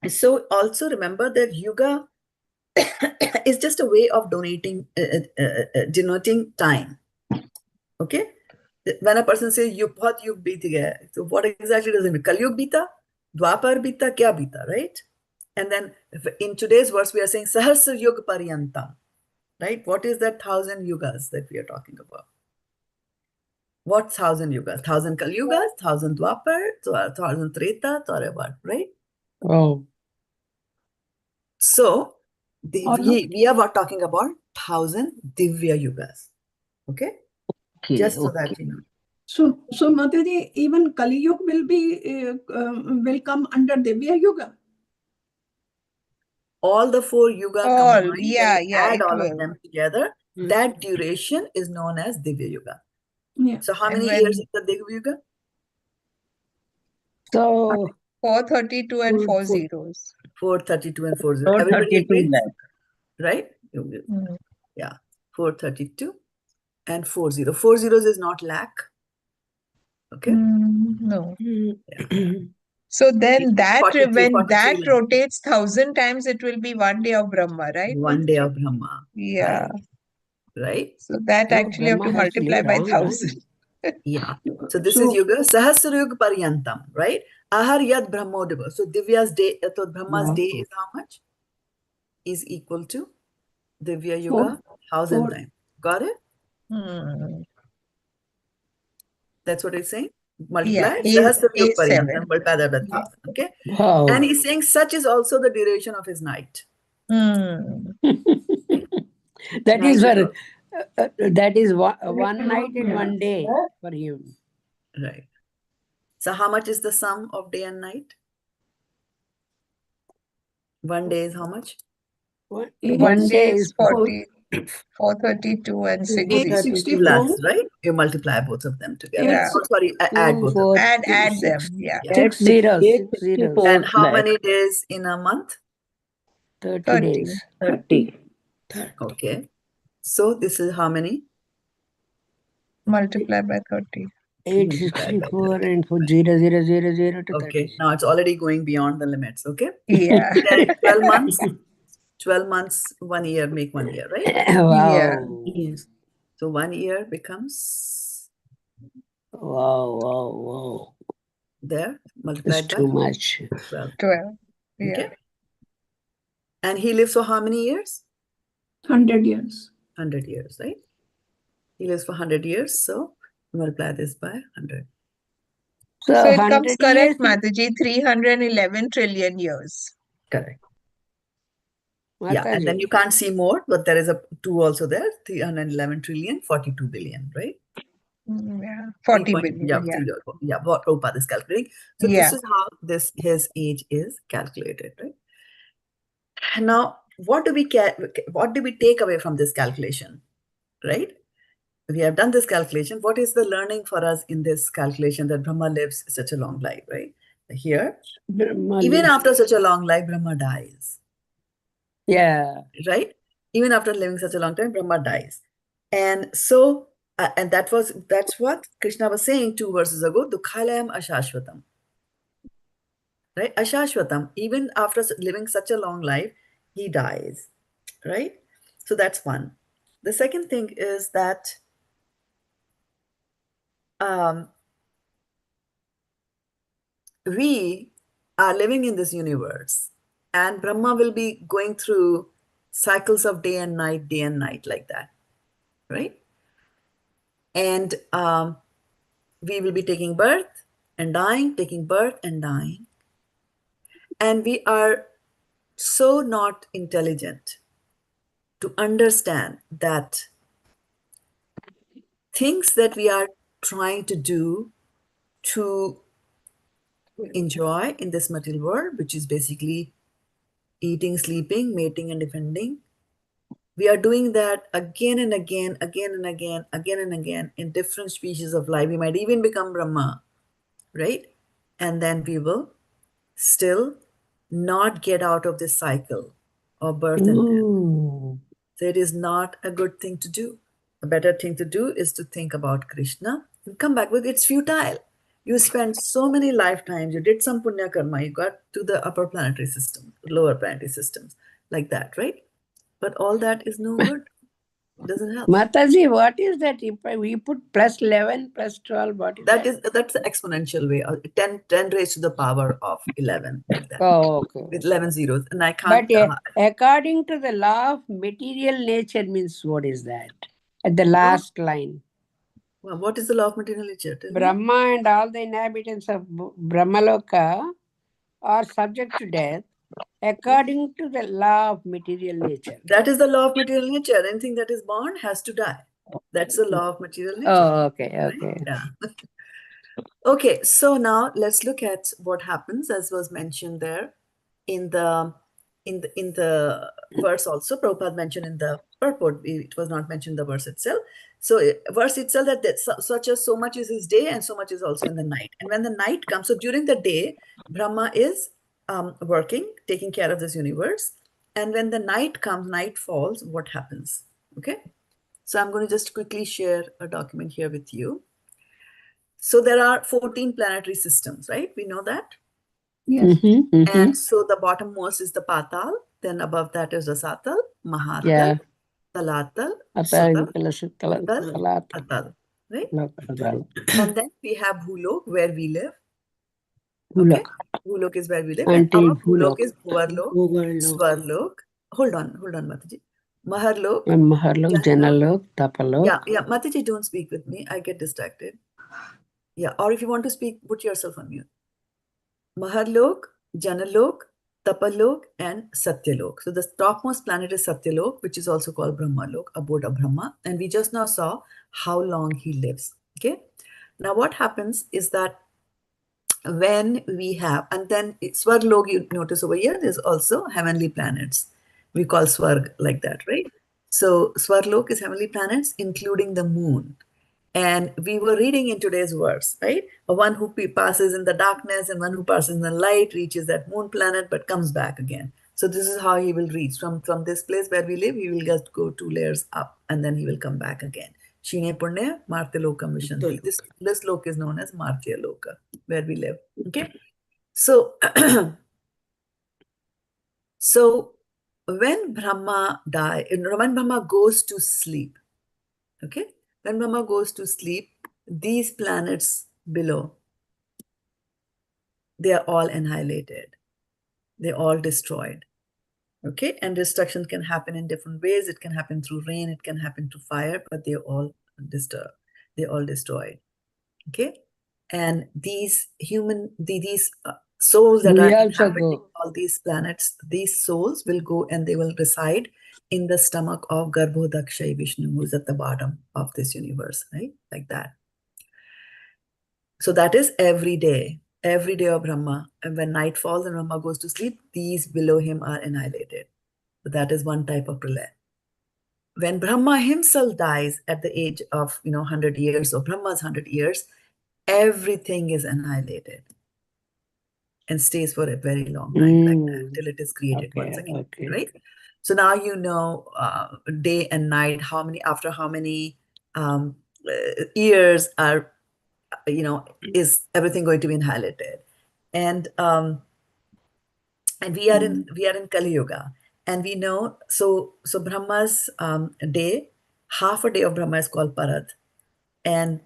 So also remember that yuga is just a way of denoting time. Okay? When a person says bahut yug beet gaya, so what exactly does it mean? Kali-yuga beeta, Dvāpara beeta, kya beeta, right? And then in today's verse we are saying sahasra-yuga-paryantam, right? What is that 1000 yugas that we are talking about? What 1000 yugas? 1000 Kali-yugas, 1000 Dvāpara, 1000 Treta, what, right? Oh. So we are talking about 1000 Divya yugas. Okay? Just so that you know. So Mataji, even Kali-yuga will come under Divya Yuga. All the 4 yuga combined, add all will. of them together, that duration is known as Divya Yuga. Yeah. So how many years is the Divya Yuga? So 432 and 4 zeros. 432 and 4 zeros. Everybody agrees? Right? Mm. Yeah. 432 and 4 zeros. 4 zeros is not lakh. Okay? No. Yeah. So then that 42, when 43 that lakh. rotates 1000 times, it will be 1 day of Brahma, right? 1 day of Brahma. Yeah. Right? So that No, actually you have to Brahma has to multiply live by long, 1000. Yeah. So this is yuga-sahasra-yuga-paryantam, right? Ahar yad brahmodeva. So Divya's day, so Brahma's day is how much? Is equal to Divya Yuga 1000 times. Got it? That's what it's saying. Multiply sahasra-yuga-paryantam. Multiply that by 1000. Okay? Wow. And he's saying such is also the duration of his night. That is for that is one night and 1 day for him. Right. So how much is the sum of day and night? 1 day is how much? 1 day is 432 and 6 864. Plus, right? You multiply both of them together. Yeah. Oh, sorry, add both of them. Add them. Yeah. 6 zeros. 6 zeros. And how many days in a month? 30 days. 30. Okay. So this is how many? Multiply by 30. 864 and 0, 0, 0, 0 to 30. Okay. Now it's already going beyond the limits. Okay. Yeah. Then 12 months. 12 months, 1 year, make 1 year, right? Wow. Yes. So 1 year becomes Wow. there, multiplied It's by too much. 12. 12. Yeah. Okay. And he lives for how many years? 100 years. 100 years, right? He lives for 100 years. So multiply this by 100. So it 100 comes correct, years. Mataji, 311 trillion years. Correct. Yeah, and then you can't see more, but there is a 2 also there. 311 trillion, 42 billion, right? Yeah, 40 billion. Yeah, what Prabhupada is calculating. So this is how his age is calculated, right? Now, what do we take away from this calculation, right? We have done this calculation. What is the learning for us in this calculation that Brahma lives such a long life, right? here. Brahma Even lives. after such a long life, Brahma dies. Yeah. Right? Even after living such a long time, Brahma dies. And so, and that's what Krishna was saying 2 verses ago, Dukhalayam Ashashvatam. Right? Ashashvatam, even after living such a long life, he dies. Right? So that's one. The second thing is that we are living in this universe, and Brahma will be going through cycles of day and night, like that. Right? And we will be taking birth and dying, taking birth and dying. And we are so not intelligent to understand that things that we are trying to do to enjoy in this material world, which is basically eating, sleeping, mating, and defending, we are doing that again and again in different species of life. We might even become Brahma, right? And then we will still not get out of this cycle of birth and death. So it is not a good thing to do. A better thing to do is to think about Krishna and come back with it's futile. You spent so many lifetimes, you did some punya karma, you got to the upper planetary system, lower planetary systems, like that, right? But all that is no good. It doesn't help. Mataji, what is that? If we put plus 11, plus 12, what is that? That's the exponential way. 10 raised to the power of 11, like that. Oh, okay. With 11 zeros. And I can't... But according to the law of material nature means what is that? At the last line. Well, what is the law of material nature? Brahma and all the inhabitants of Brahmaloka are subject to death according to the law of material nature. That is the law of material nature. Anything that is born has to die. That's the law of material nature. Oh, okay, okay. Right? Yeah. Okay, so now let's look at what happens, as was mentioned there in the verse also. Prabhupada mentioned in the purport. It was not mentioned in the verse itself. So verse itself that so much is his day and so much is also in the night. And when the night comes, so during the day, Brahma is working, taking care of this universe. And when the night comes, night falls, what happens? Okay. So I'm going to just quickly share a document here with you. So there are 14 planetary systems, right? We know that. Yes. And so the bottommost is the Patal. Then above that is the Satal, Mahatal, Yeah. Talatal, Atal, Atal, right? And then we have Bhulok, where we live. Okay, Bhulok is where we live. And our Bhulok is Bhuvarlok, Swarlok. Hold on, Mataji. Maharlok, Janalok, Tapalok. Yeah, Mataji, don't speak with me. I get distracted. Yeah, or if you want to speak, put yourself on mute. Maharlok, Janalok, Tapalok, and Satyalok. So the topmost planet is Satyalok, which is also called Brahmalok, abode of Brahma. And we just now saw how long he lives. Okay. Now what happens is that when we have, and then Swarlok, you notice over here, there's also heavenly planets. We call Swarg like that, right? So Swarlok is heavenly planets, including the moon. And we were reading in today's verse, right? One who passes in the darkness and one who passes in the light reaches that moon planet, but comes back again. So this is how he will reach. From this place where we live, he will just go 2 layers up and then he will come back again. Shine Punya, Martyalokam Vishanti. This loka is known as Martyaloka, where we live. Okay. So, so when Brahma when Brahma goes to sleep, okay? When Brahma goes to sleep, these planets below, they are all annihilated. They're all destroyed. Okay, and destruction can happen in different ways. It can happen through rain, it can happen through fire, but they're all disturbed. They're all destroyed. Okay, and these souls that are inhabiting all these planets, these souls will go and they will reside in the stomach of Garbhodakshay Vishnu, who is at the bottom of this universe, right? Like that. So that is every day of Brahma. And when night falls and Brahma goes to sleep, these below him are annihilated. So that is one type of pralaya. When Brahma himself dies at the age of 100 years, or Brahma's 100 years, everything is annihilated. and stays for a very long time like that till it is created once again, right? So now you know day and night, after how many years are, is everything going to be annihilated? And we are in Kali-yuga, and we know so Brahma's day, half a day of Brahma is called Parat, and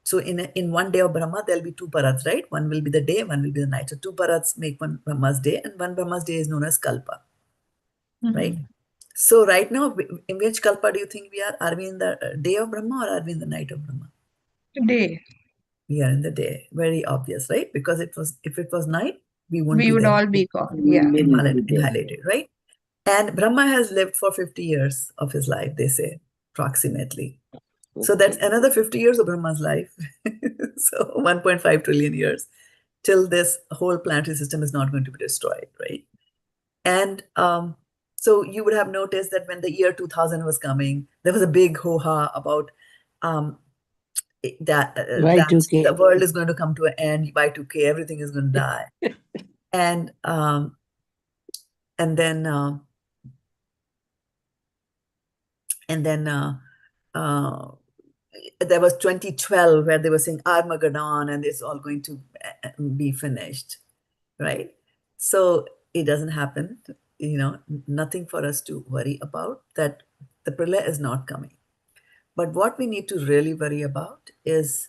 so in one day of Brahma there'll be two Parats, right? One will be the day, one will be the night. So two Parats make one Brahma's day, and one Brahma's day is known as kalpa, right? So right now, in which kalpa do you think we are? Are we in the day of Brahma or are we in the night of Brahma? Day. We are in the day. Very obvious, right? Because if it was night, we wouldn't We be would there. all be gone. Yeah. Annihilated, right? And Brahma has lived for 50 years of his life, they say, approximately. So that's another 50 years of Brahma's life. So 1.5 trillion years till this whole planetary system is not going to be destroyed, right? And so you would have noticed that when the year 2000 was coming, there was a big ho-ha about that the world is going to come to an end, Y2K, everything is going to die. And then there was 2012 where they were saying Armageddon and it's all going to be finished, right? So it doesn't happen, nothing for us to worry about, that the pralaya is not coming. But what we need to really worry about is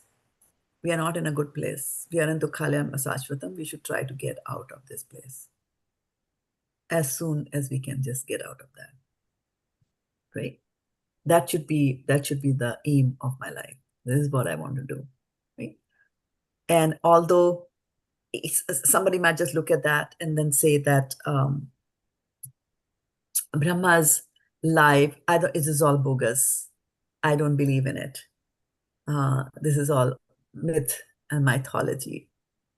we are not in a good place. We are in Dukhalayam Asashvatam. We should try to get out of this place as soon as we can just get out of that, right? That should be the aim of my life. This is what I want to do, right? And although somebody might just look at that and then say that Brahma's life, it is all bogus. I don't believe in it. This is all myth and mythology.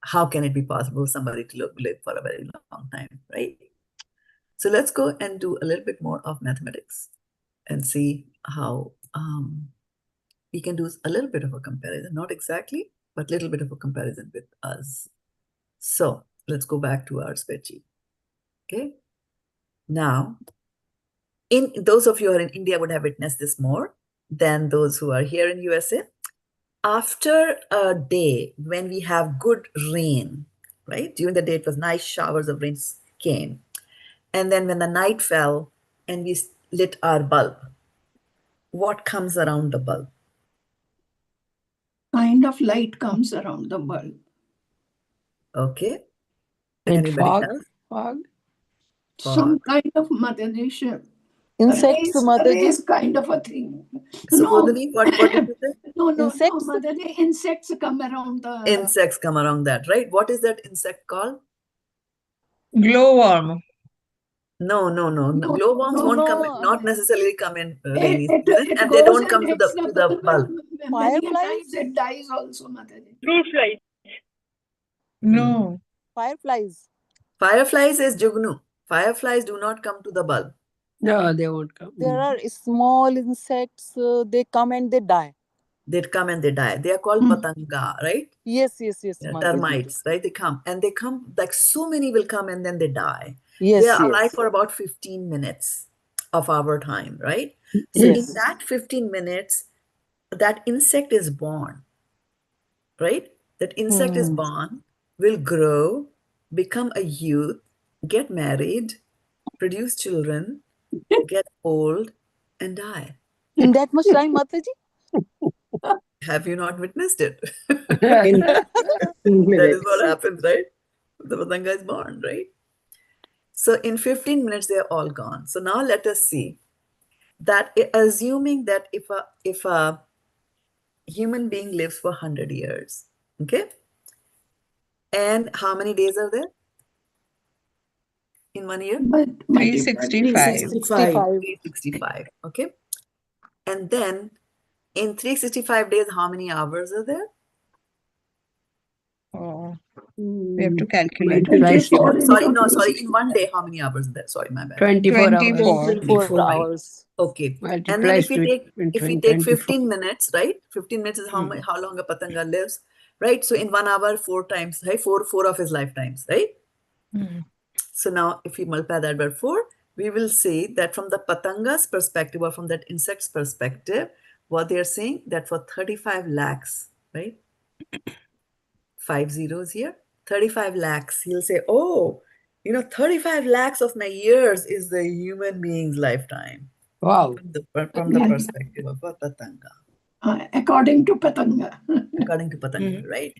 How can it be possible for somebody to live for a very long time, right? So let's go and do a little bit more of mathematics and see how we can do a little bit of a comparison, not exactly, but a little bit of a comparison with us. So let's go back to our spreadsheet. Okay. Now, those of you who are in India would have witnessed this more than those who are here in USA. After a day when we have good rain, right? During the day, it was nice showers of rain came. And then when the night fell and we lit our bulb, what comes around the bulb? Kind of light comes around the bulb. Okay. And Anybody fog? else? Fog? Some kind of Mataji. Insects, Mataji. Kind of a thing. So, Bodhini, what did you say? No, insects? No, Mataji, insects come around the... Insects come around that, right? What is that insect called? Glowworm. No. Glowworms won't come in, not necessarily come in rainy season, and they don't come to the bulb. Fireflies? It dies also, Mataji. Fruit flies. No. Fireflies. Fireflies is Jugnu. Fireflies do not come to the bulb. No, they won't come. There are small insects, they come and they die. They come and they die. They are called patanga, right? Yes. Termites, right? They come like so many will come and then they die. Yes, they are alive for about 15 minutes of our time, right? So in that 15 minutes, that insect is born, right? That insect is born, will grow, become a youth, get married, produce children, get old, and die. In that much time, Mataji? Have you not witnessed it? That is what happens, right? The patanga is born, right? So in 15 minutes, they're all gone. So now let us see that, assuming that if a human being lives for 100 years, okay? And how many days are there in 1 year? 365. 365, okay? And then in 365 days, how many hours are there? We have to calculate. Sorry. In 1 day, how many hours are there? Sorry, my bad. 24 hours. Okay. And then if we take 15 minutes, right? 15 minutes is how long a patanga lives. right? So in 1 hour, 4 times, right? Four of his lifetimes, right? So now if we multiply that by 4, we will see that from the patanga's perspective or from that insect's perspective, what they are saying that for 35 lakhs, right? 5 zeros here, 35 lakhs. He'll say, oh, 35 lakhs of my years is the human being's lifetime. Wow. From the perspective of a patanga. According to Patanga. According to Patanga, right?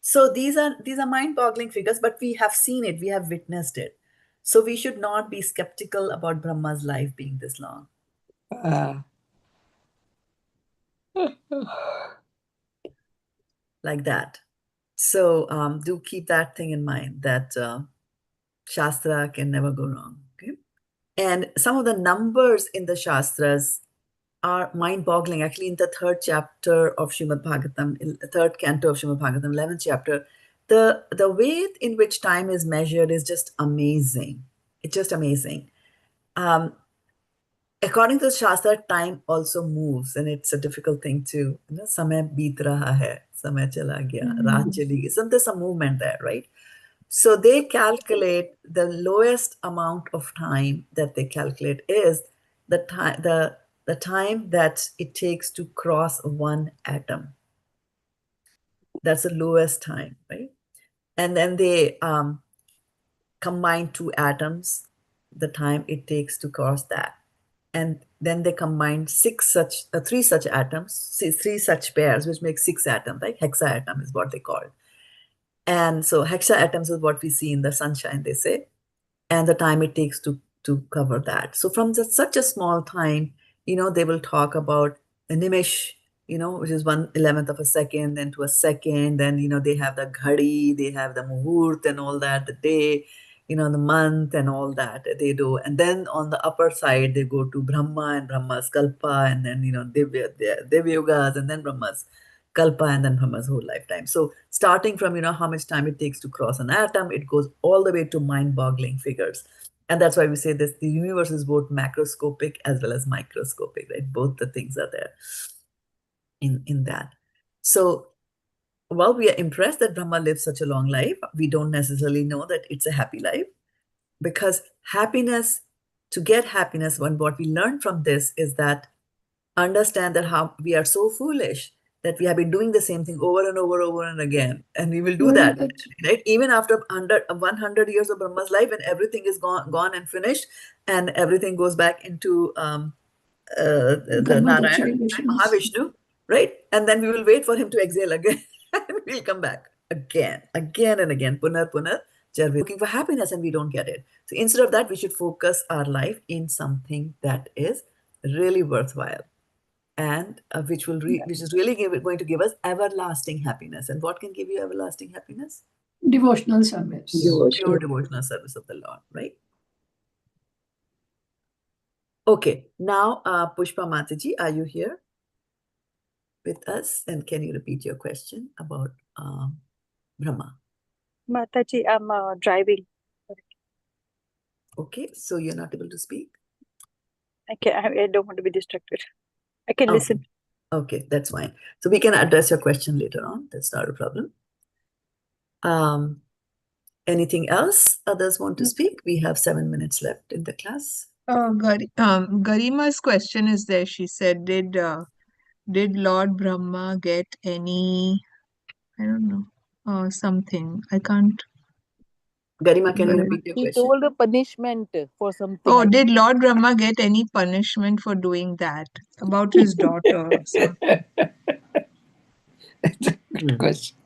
So these are mind-boggling figures, but we have seen it, we have witnessed it. So we should not be skeptical about Brahma's life being this long. Like that. So do keep that thing in mind, that Shastra can never go wrong. Okay? And some of the numbers in the Shastras are mind-boggling. Actually, in the 3rd chapter of Srimad Bhagavatam, in the 3rd canto of Srimad Bhagavatam, 11th chapter, the way in which time is measured is just amazing. It's just amazing. According to the Shastra, time also moves, and it's a difficult thing to, samay beet raha hai, samay chala gaya, raat chali gayi. So there's some movement there, right? So they calculate the lowest amount of time that they calculate is the time that it takes to cross one atom. That's the lowest time, right? And then they combine 2 atoms, the time it takes to cross that. And then they combine 3 such atoms, 3 such pairs, which makes 6 atoms, right? Hexaatom is what they call it. And so hexaatoms is what we see in the sunshine, they say, and the time it takes to cover that. So from such a small time, they will talk about a nimish, which is 1/11th of a second, then to a second, then, they have the ghadi, they have the muhurt and all that, the day, the month and all that they do. And then on the upper side, they go to Brahma and Brahma's kalpa, and then, Divya-yugas, and then Brahma's kalpa, and then Brahma's whole lifetime. So starting from, how much time it takes to cross an atom, it goes all the way to mind-boggling figures. And that's why we say this, the universe is both macroscopic as well as microscopic, right? Both the things are there in that. So while we are impressed that Brahma lived such a long life, we don't necessarily know that it's a happy life, because happiness, to get happiness, what we learn from this is that understand that how we are so foolish that we have been doing the same thing over and over and again, and we will do that, right? Even after 100 years of Brahma's life, and everything is gone and finished, and everything goes back into the Narayan, Mahavishnu, right? And then we will wait for him to exhale again, and we'll come back again and again, punar, looking for happiness, and we don't get it. So instead of that, we should focus our life in something that is really worthwhile, and which is really going to give us everlasting happiness. And what can give you everlasting happiness? Devotional service. Pure devotional service of the Lord, right? Okay, now Pushpa Mataji, are you here with us? And can you repeat your question about Brahma? Mataji, I'm driving. Okay, so you're not able to speak? I don't want to be distracted. I can listen. Okay, that's fine. So we can address your question later on. That's not a problem. Anything else others want to speak? We have 7 minutes left in the class. Garima's question is there. She said, did Lord Brahma get any, I don't know, something. I can't. Garima, can you repeat your He question? told a punishment for something. Oh, did Lord Brahma get any punishment for doing that about his daughter or something? That's a good question.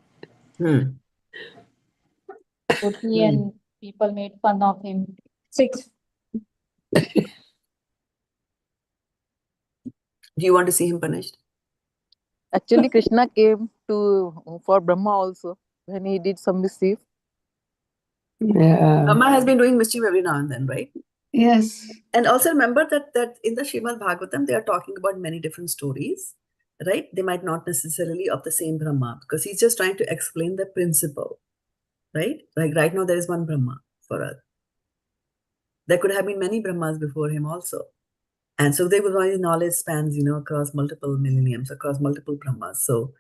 He and people made fun of him. 6. Do you want to see him punished? Actually, Krishna came for Brahma also when he did some mischief. Yeah. Brahma has been doing mischief every now and then, right? Yes. And also remember that in the Srimad Bhagavatam, they are talking about many different stories, right? They might not necessarily of the same Brahma, because he's just trying to explain the principle, right? Like right now, there is one Brahma for us. There could have been many Brahmas before him also. And so his knowledge spans, across multiple millenniums, across multiple Brahmas. So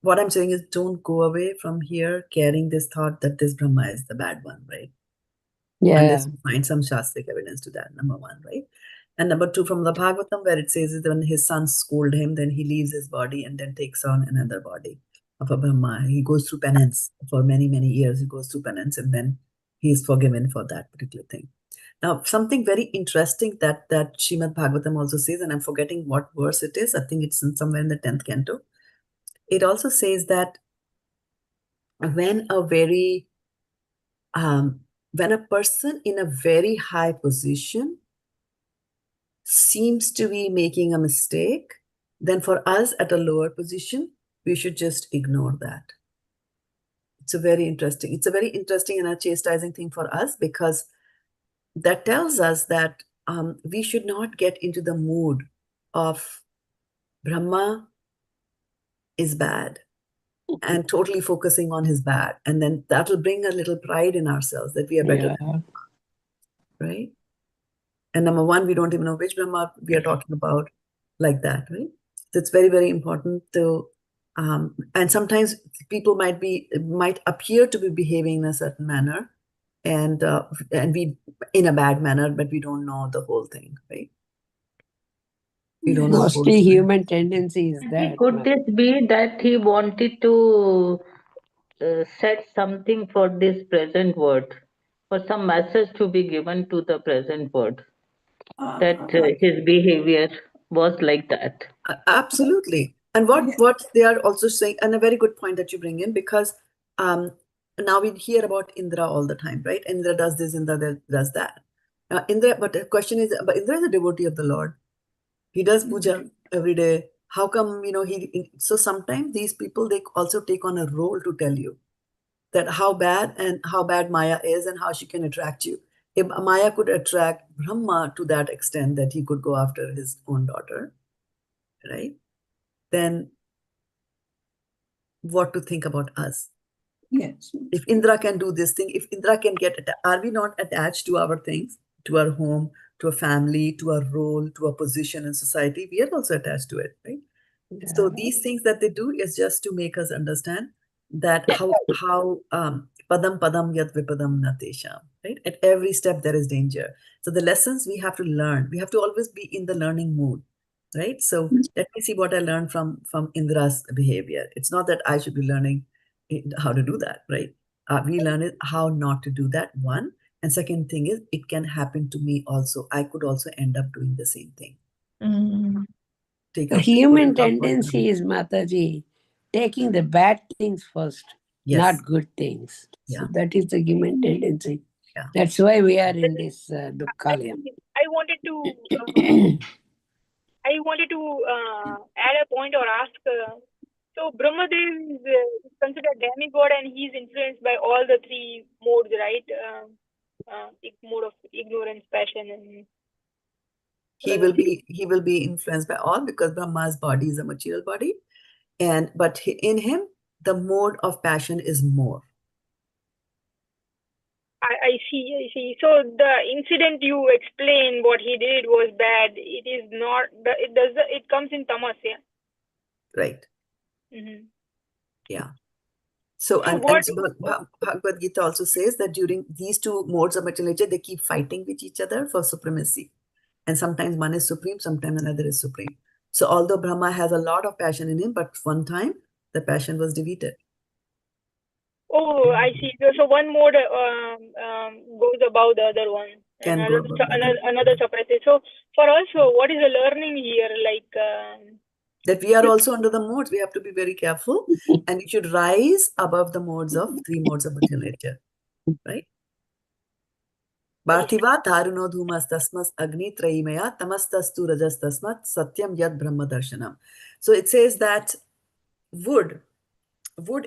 what I'm saying is don't go away from here carrying this thought that this Brahma is the bad one, right? Yeah. Unless you find some Shastric evidence to that, number one, right? And number two, from the Bhagavatam, where it says that when his sons scold him, then he leaves his body and then takes on another body of a Brahma. He goes through penance for many, many years. He goes through penance and then he is forgiven for that particular thing. Now, something very interesting that Srimad Bhagavatam also says, and I'm forgetting what verse it is. I think it's somewhere in the 10th canto. It also says that when a person in a very high position seems to be making a mistake, then for us at a lower position, we should just ignore that. It's a very interesting and a chastising thing for us, because that tells us that we should not get into the mood of Brahma is bad and totally focusing on his bad. And then that will bring a little pride in ourselves that we are better than, right? And number one, we don't even know which Brahma we are talking about, like that, right? So it's very, very important to, and sometimes people might appear to be behaving in a certain manner, and we in a bad manner, but we don't know the whole thing, right? We don't know. Mostly human tendency is that. Could this be that he wanted to set something for this present world, for some message to be given to the present world, that his behavior was like that? Absolutely. And what they are also saying, and a very good point that you bring in, because now we hear about Indra all the time, right? Indra does this, Indra does that. Indra, but the question is, but Indra is a devotee of the Lord. He does puja every day. How come, so sometimes these people, they also take on a role to tell you that how bad Maya is and how she can attract you. If Maya could attract Brahma to that extent that he could go after his own daughter, right? Then what to think about us? Yes. If Indra can do this thing, if Indra can are we not attached to our things, to our home, to a family, to a role, to a position in society? We are also attached to it, right? Yeah. So these things that they do is just to make us understand that how padam padam yad vipadam natesham, right? At every step there is danger. So the lessons we have to learn, we have to always be in the learning mood, right? So let me see what I learned from Indra's behavior. It's not that I should be learning how to do that, right? We learn it how not to do that, one. And second thing is, it can happen to me also. I could also end up doing the same thing. The human tendency is, Mataji, taking the bad things first, not good things. Yeah. So that is the human tendency. Yeah. That's why we are in this Dukkalayam. I wanted to add a point or ask. So Brahmadev is considered demigod, and he is influenced by all the three modes, right? Mode of ignorance, passion, and he will be influenced by all, because Brahma's body is a material body, but in him the mode of passion is more. I see. So the incident you explained, what he did was bad. It is not. It comes in tamas, yeah. Right. Yeah. So Bhagavad-gita also says that during these two modes of material nature, they keep fighting with each other for supremacy. And sometimes one is supreme, sometimes another is supreme. So although Brahma has a lot of passion in him, but one time the passion was defeated. Oh, I see. So one mode goes above the other one. Another suppresses. So for us, what is the learning here? That we are also under the modes. We have to be very careful, and we should rise above the modes of three modes of material nature, right? Bhartiva dharuno dhumas tasmas agni trayimaya tamastastu rajas tasmat satyam yad brahma darshanam. So it says that wood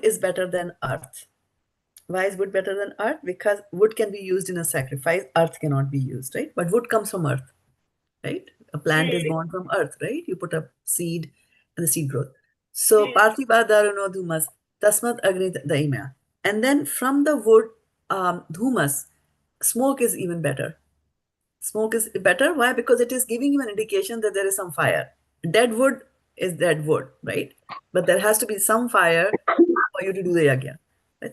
is better than earth. Why is wood better than earth? Because wood can be used in a sacrifice, earth cannot be used, right? But wood comes from earth, right? A plant is born from earth, right? You put a seed and the seed grows. So Parthiva dharuno dhumas tasmat agni trayimaya. And then from the wood dhumas, smoke is even better. Smoke is better. Why? Because it is giving you an indication that there is some fire. Dead wood is that wood, right? But there has to be some fire for you to do the yajna.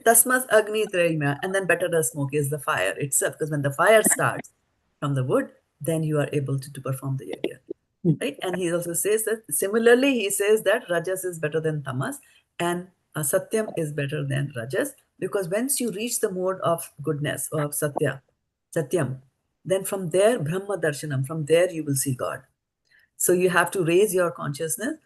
Tasmas agni trayma, and then better the smoke is the fire itself, because when the fire starts from the wood, then you are able to perform the yajna, right? And he also says that similarly, he says that rajas is better than tamas, and satyam is better than rajas, because once you reach the mode of goodness or of satyam, then from there brahma darshanam, from there you will see God. So you have to raise your consciousness.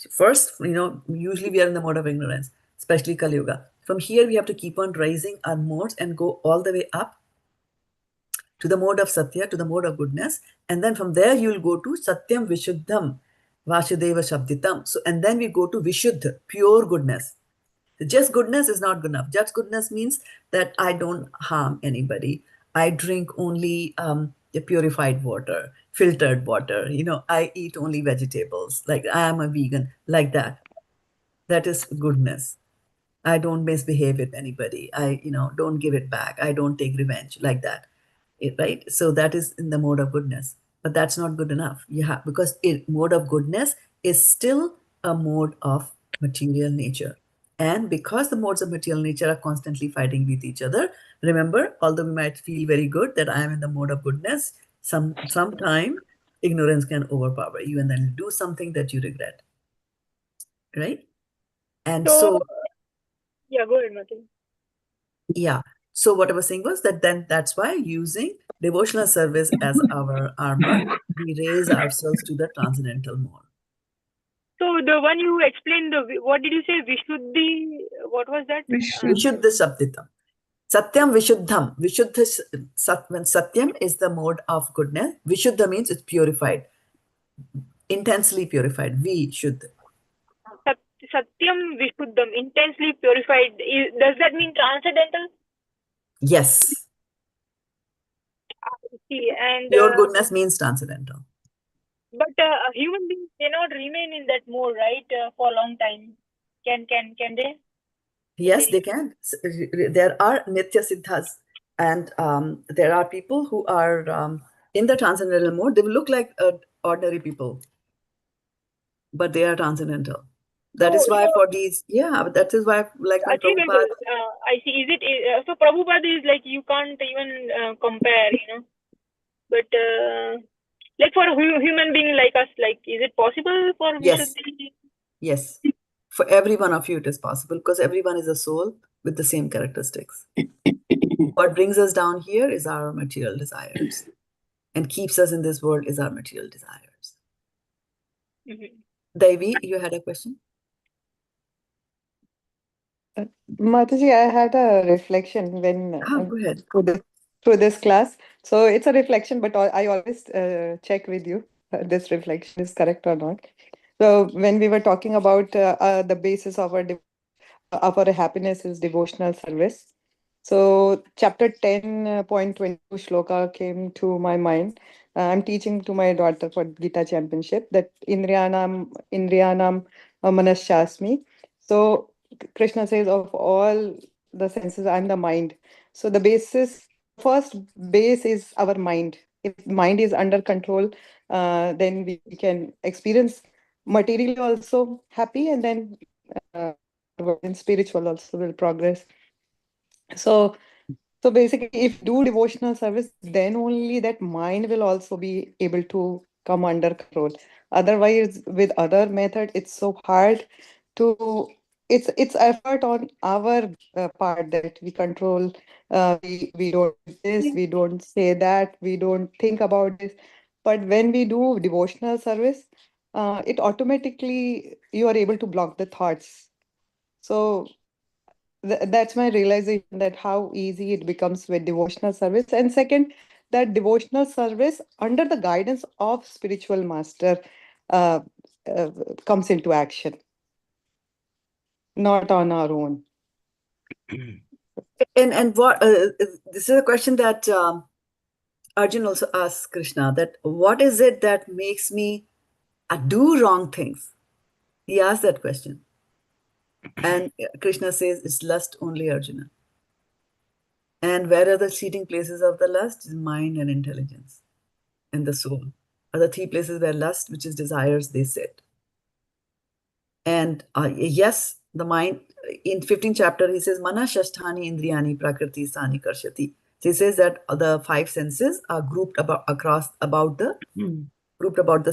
First, usually we are in the mode of ignorance, especially Kali-yuga. From here, we have to keep on raising our modes and go all the way up to the mode of Satya, to the mode of goodness. And then from there, you will go to Satyam Vishuddham, Vasudeva Shabditam. So, and then we go to Vishuddha, pure goodness. Just goodness is not good enough. Just goodness means that I don't harm anybody. I drink only the purified water, filtered water. I eat only vegetables. Like I am a vegan, like that. That is goodness. I don't misbehave with anybody. I, don't give it back. I don't take revenge, like that. Right? So that is in the mode of goodness. But that's not good enough. Because mode of goodness is still a mode of material nature. And because the modes of material nature are constantly fighting with each other, remember, although we might feel very good that I am in the mode of goodness, sometime ignorance can overpower you and then do something that you regret. Right? And so yeah, go ahead, Mataji. Yeah. So what I was saying was that then that's why using devotional service as our armor, we raise ourselves to the transcendental mode. So the one you explained, what did you say? Vishuddhi, what was that? Vishuddha Shabditam. Satyam Vishuddham. When Satyam is the mode of goodness, Vishuddha means it's purified, intensely purified. Vishuddha. Satyam Vishuddham, intensely purified. Does that mean transcendental? Yes. I see. And pure goodness means transcendental. But human beings cannot remain in that mode, right, for a long time. Can they? Yes, they can. There are Nitya Siddhas, and there are people who are in the transcendental mode. They will look like ordinary people, but they are transcendental. That is why for these, that is why, like when Prabhupada. I see. Is it so? Prabhupada is like you can't even compare, But like for a human being like us, like is it possible for Vishuddhi? Yes. For every one of you, it is possible because everyone is a soul with the same characteristics. What brings us down here is our material desires, and keeps us in this world is our material desires. Devi, you had a question? Mataji, I had a reflection when go ahead. through this class. So it's a reflection, but I always check with you this reflection is correct or not. So when we were talking about the basis of our happiness is devotional service. So chapter 10.22 shloka came to my mind. I'm teaching to my daughter for Gita Championship that Indriyanam Manasyasmi. So Krishna says of all the senses, I'm the mind. So the first base is our mind. If mind is under control, then we can experience materially also happy, and then and spiritual also will progress. So basically, if do devotional service, then only that mind will also be able to come under control. Otherwise, with other method, it's so hard to. It's effort on our part that we control. We don't do this, we don't say that, we don't think about this. But when we do devotional service, it automatically you are able to block the thoughts. So that's my realization that how easy it becomes with devotional service. And second, that devotional service under the guidance of spiritual master uh, comes into action, not on our own. And what this is a question that Arjun also asks Krishna, that what is it that makes me do wrong things? He asked that question. And Krishna says it's lust only, Arjuna. And where are the seating places of the lust? Is mind and intelligence and the soul are the three places where lust, which is desires, they sit. And yes, the mind, in 15th chapter, he says, Mana Shasthani Indriyani Prakriti Sani Karshati. So he says that the 5 senses are grouped about the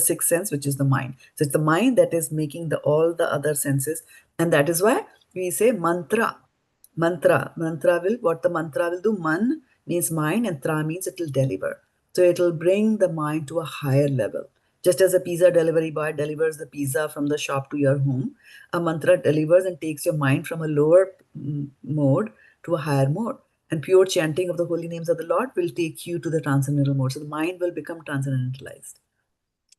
6th sense, which is the mind. So it's the mind that is making all the other senses. And that is why we say mantra. Mantra will, what the mantra will do, man means mind and tra means it will deliver. So it will bring the mind to a higher level. Just as a pizza delivery boy delivers the pizza from the shop to your home, a mantra delivers and takes your mind from a lower mode to a higher mode. And pure chanting of the holy names of the Lord will take you to the transcendental mode. So the mind will become transcendentalized.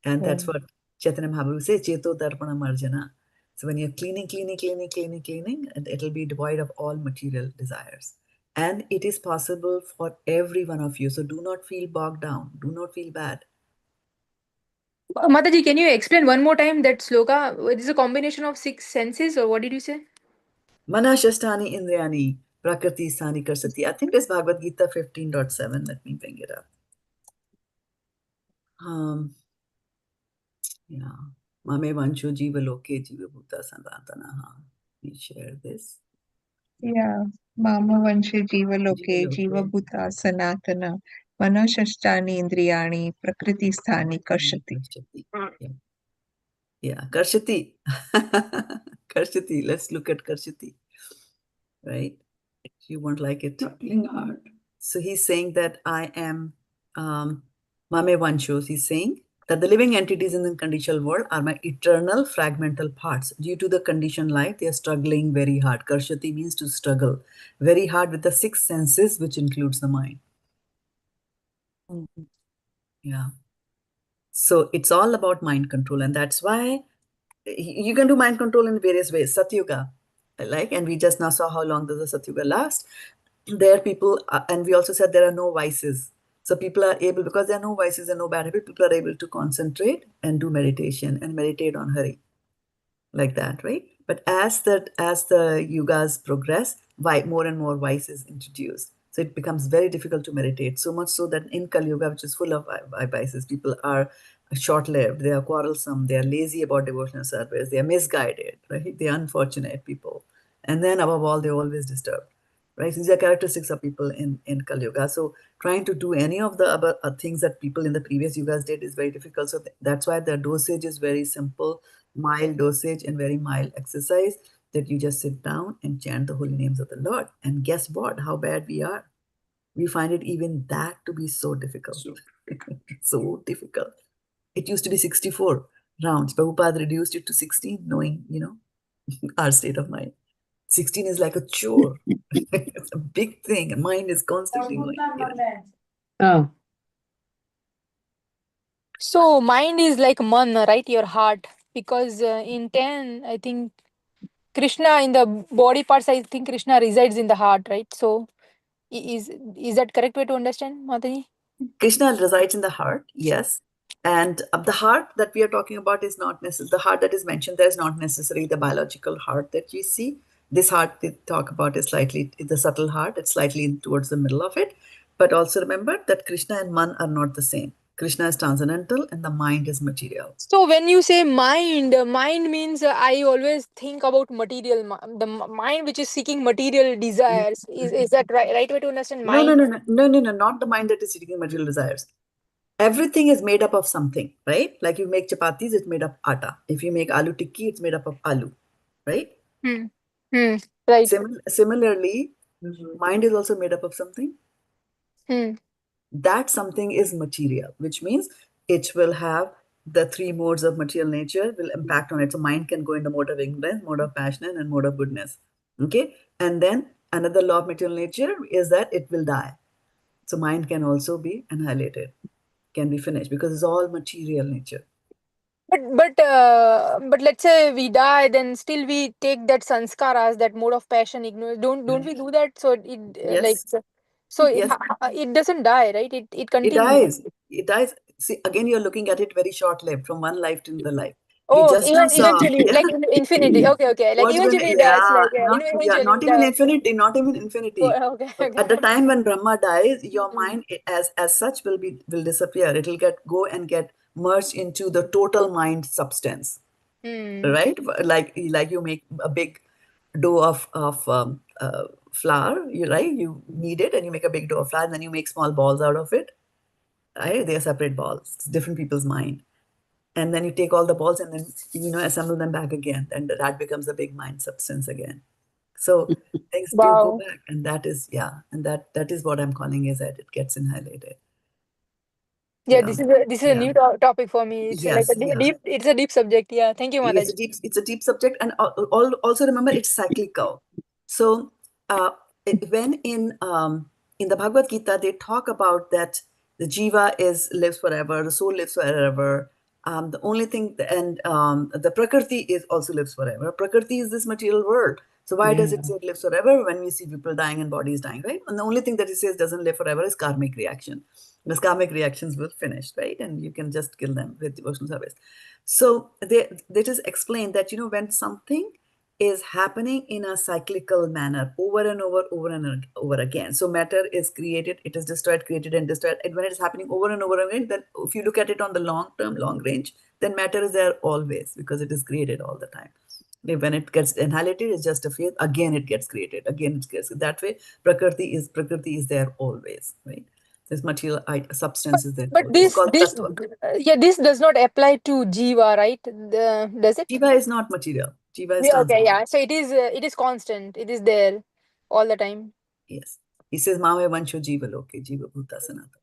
And that's what Chaitanya Mahaprabhu says, Cheto Darpana Marjana. So when you're cleaning, it'll be devoid of all material desires. And it is possible for every one of you. So do not feel bogged down. Do not feel bad. Mataji, can you explain one more time that sloka? It is a combination of 6 senses, or what did you say? Mana Shasthani Indriyani Prakriti Sani Karsati. I think it's Bhagavad-gita 15.7. Let me bring it up. Yeah. Mame Vansho Jiva Loke Jiva Bhuta Sanatanaha. We share this. Yeah. Mama Vanshe Jiva Loke Jiva Bhuta Sanatana Mana Shashtani Indriyani Prakriti Sthani Karshati. Yeah, Karshati. Karshati. Let's look at Karshati. Right? You won't like it. So he's saying that I am Mame Vanshos. He's saying that the living entities in the conditional world are my eternal fragmental parts. Due to the conditioned life, they are struggling very hard. Karshati means to struggle very hard with the 6 senses, which includes the mind. Yeah. So it's all about mind control. And that's why you can do mind control in various ways. Satya-yuga, and we just now saw how long does the Satya-yuga last. There people, and we also said there are no vices. So people are able, because there are no vices and no bad habits, people are able to concentrate and do meditation and meditate on Hari. Like that, right? But as the yugas progress, more and more vices introduced. So it becomes very difficult to meditate. So much so that in Kali-yuga, which is full of vices, people are short-lived, they are quarrelsome, they are lazy about devotional service, they are misguided, right? They are unfortunate people. And then above all, they're always disturbed. Right? These are characteristics of people in Kali-yuga. So trying to do any of the other things that people in the previous yugas did is very difficult. So that's why the dosage is very simple, mild dosage and very mild exercise, that you just sit down and chant the holy names of the Lord. And guess what? How bad we are. We find it even that to be so difficult. So difficult. It used to be 64 rounds. Prabhupada reduced it to 16, knowing, our state of mind. 16 is like a chore. It's a big thing. Mind is constantly going. Oh. So mind is like man, right? Your heart. Because in 10, I think Krishna in the body parts, I think Krishna resides in the heart, right? So is that correct way to understand, Mataji? Krishna resides in the heart, yes. And the heart that we are talking about is not necessarily, the heart that is mentioned there is not necessarily the biological heart that you see. This heart they talk about is slightly, the subtle heart, it's slightly towards the middle of it. But also remember that Krishna and Man are not the same. Krishna is transcendental and the mind is material. So when you say mind means I always think about material, the mind which is seeking material desires. Is that right way to understand mind? No, not the mind that is seeking material desires. Everything is made up of something, right? Like you make chapatis, it's made up atta. If you make aloo tikki, it's made up of aloo, right? Right. Similarly, mind is also made up of something. That something is material, which means it will have the 3 modes of material nature will impact on it. So mind can go into mode of ignorance, mode of passion, and mode of goodness. Okay. And then another law of material nature is that it will die. So mind can also be annihilated, can be finished, because it's all material nature. But let's say we die, then still we take that sanskaras, that mode of passion, ignorance. Don't we do that? So it doesn't die, right? It continues. It dies. See, again, you're looking at it very short-lived, from one life to another life. Oh, eventually, like infinity. Okay. Like eventually it dies. Not even infinity. Okay. At the time when Brahma dies, your mind as such will disappear. It will go and get merged into the total mind substance. right? Like you make a big dough of flour, right? You knead it and you make a big dough of flour, and then you make small balls out of it. Right? They are separate balls. It's different people's mind. And then you take all the balls and then, assemble them back again. And that becomes a big mind substance again. So things do go back. And that is, and that is what I'm calling is that it gets annihilated. Yeah, this is a new topic for me. It's like it's a deep subject. Yeah, thank you, Mataji. It's a deep subject, and also remember it's cyclical. So when in the Bhagavad-gita they talk about that the jiva lives forever, the soul lives forever. The only thing, and the prakriti also lives forever. Prakriti is this material world. So why does it say it lives forever when we see people dying and bodies dying, right? And the only thing that it says doesn't live forever is karmic reaction. Because karmic reactions will finish, right? And you can just kill them with devotional service. So that is explained that, when something is happening in a cyclical manner over and over again. So matter is created, it is destroyed, created and destroyed. And when it is happening over and over again, then if you look at it on the long term, long range, then matter is there always because it is created all the time. When it gets annihilated, it's just a phase. Again, it gets created. Again, it gets that way. Prakriti is there always, right? This material substance is there. But this does not apply to jiva, right? Does it? Jiva is not material. Jiva is okay, yeah. So it is constant. It is there all the time. Yes. He says, Mame Vansho Jiva Loke, Jiva Bhuta Sanatana.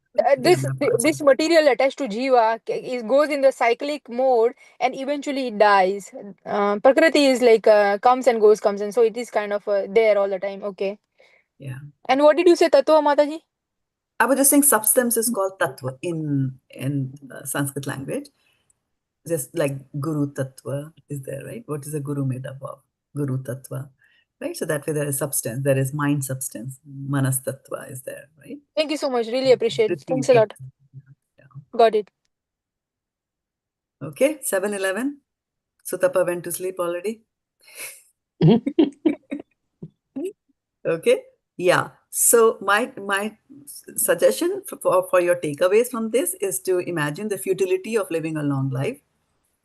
This material attached to jiva goes in the cyclic mode and eventually it dies. Prakriti is like comes and goes, comes and so it is kind of there all the time. Okay. Yeah. And what did you say, Tattva, Mataji? I was just saying substance is called Tattva in Sanskrit language. Just like Guru Tattva is there, right? What is a Guru made up of? Guru Tattva. Right? So that way there is substance, there is mind substance. Manas Tattva is there, right? Thank you so much. Really appreciate it. Thanks a lot. Yeah. Got it. Okay, 7:11. Sutapa went to sleep already. Okay. Yeah. So my suggestion for your takeaways from this is to imagine the futility of living a long life.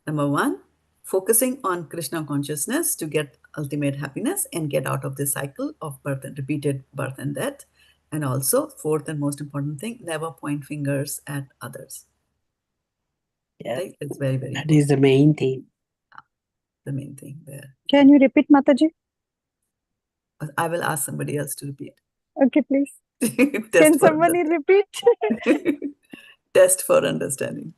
Number one, focusing on Krishna consciousness to get ultimate happiness and get out of this cycle of repeated birth and death. And also, fourth and most important thing, never point fingers at others. Yeah, right? It's very, very that important. is the main thing. The main thing there. Can you repeat, Mataji? I will ask somebody else to repeat. Okay, please. Can somebody repeat? Test for understanding.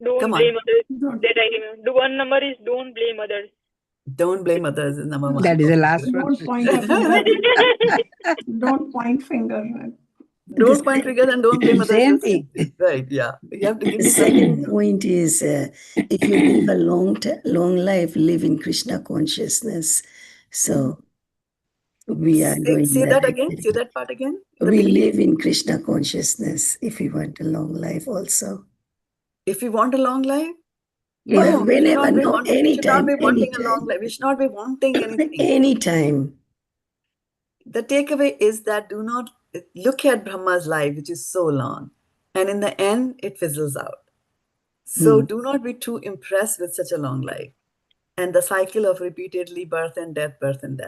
Don't blame others. That I remember. The one number is don't blame others. Don't blame others is number one. That is the last one. Don't point a finger. Don't point finger. Don't point fingers and don't blame others. Same thing. Right, yeah. You have to give The me second point is if you live a long life, live in Krishna consciousness. So we are going say that that again. Say that part again. We live in Krishna consciousness if we want a long life also. If we want a long life? Yeah, whenever, no, anytime. We should not be wanting a long life. We should not be wanting anything. Anytime. The takeaway is that do not look at Brahma's life, which is so long. And in the end, it fizzles out. So do not be too impressed with such a long life. And the cycle of repeatedly birth and death,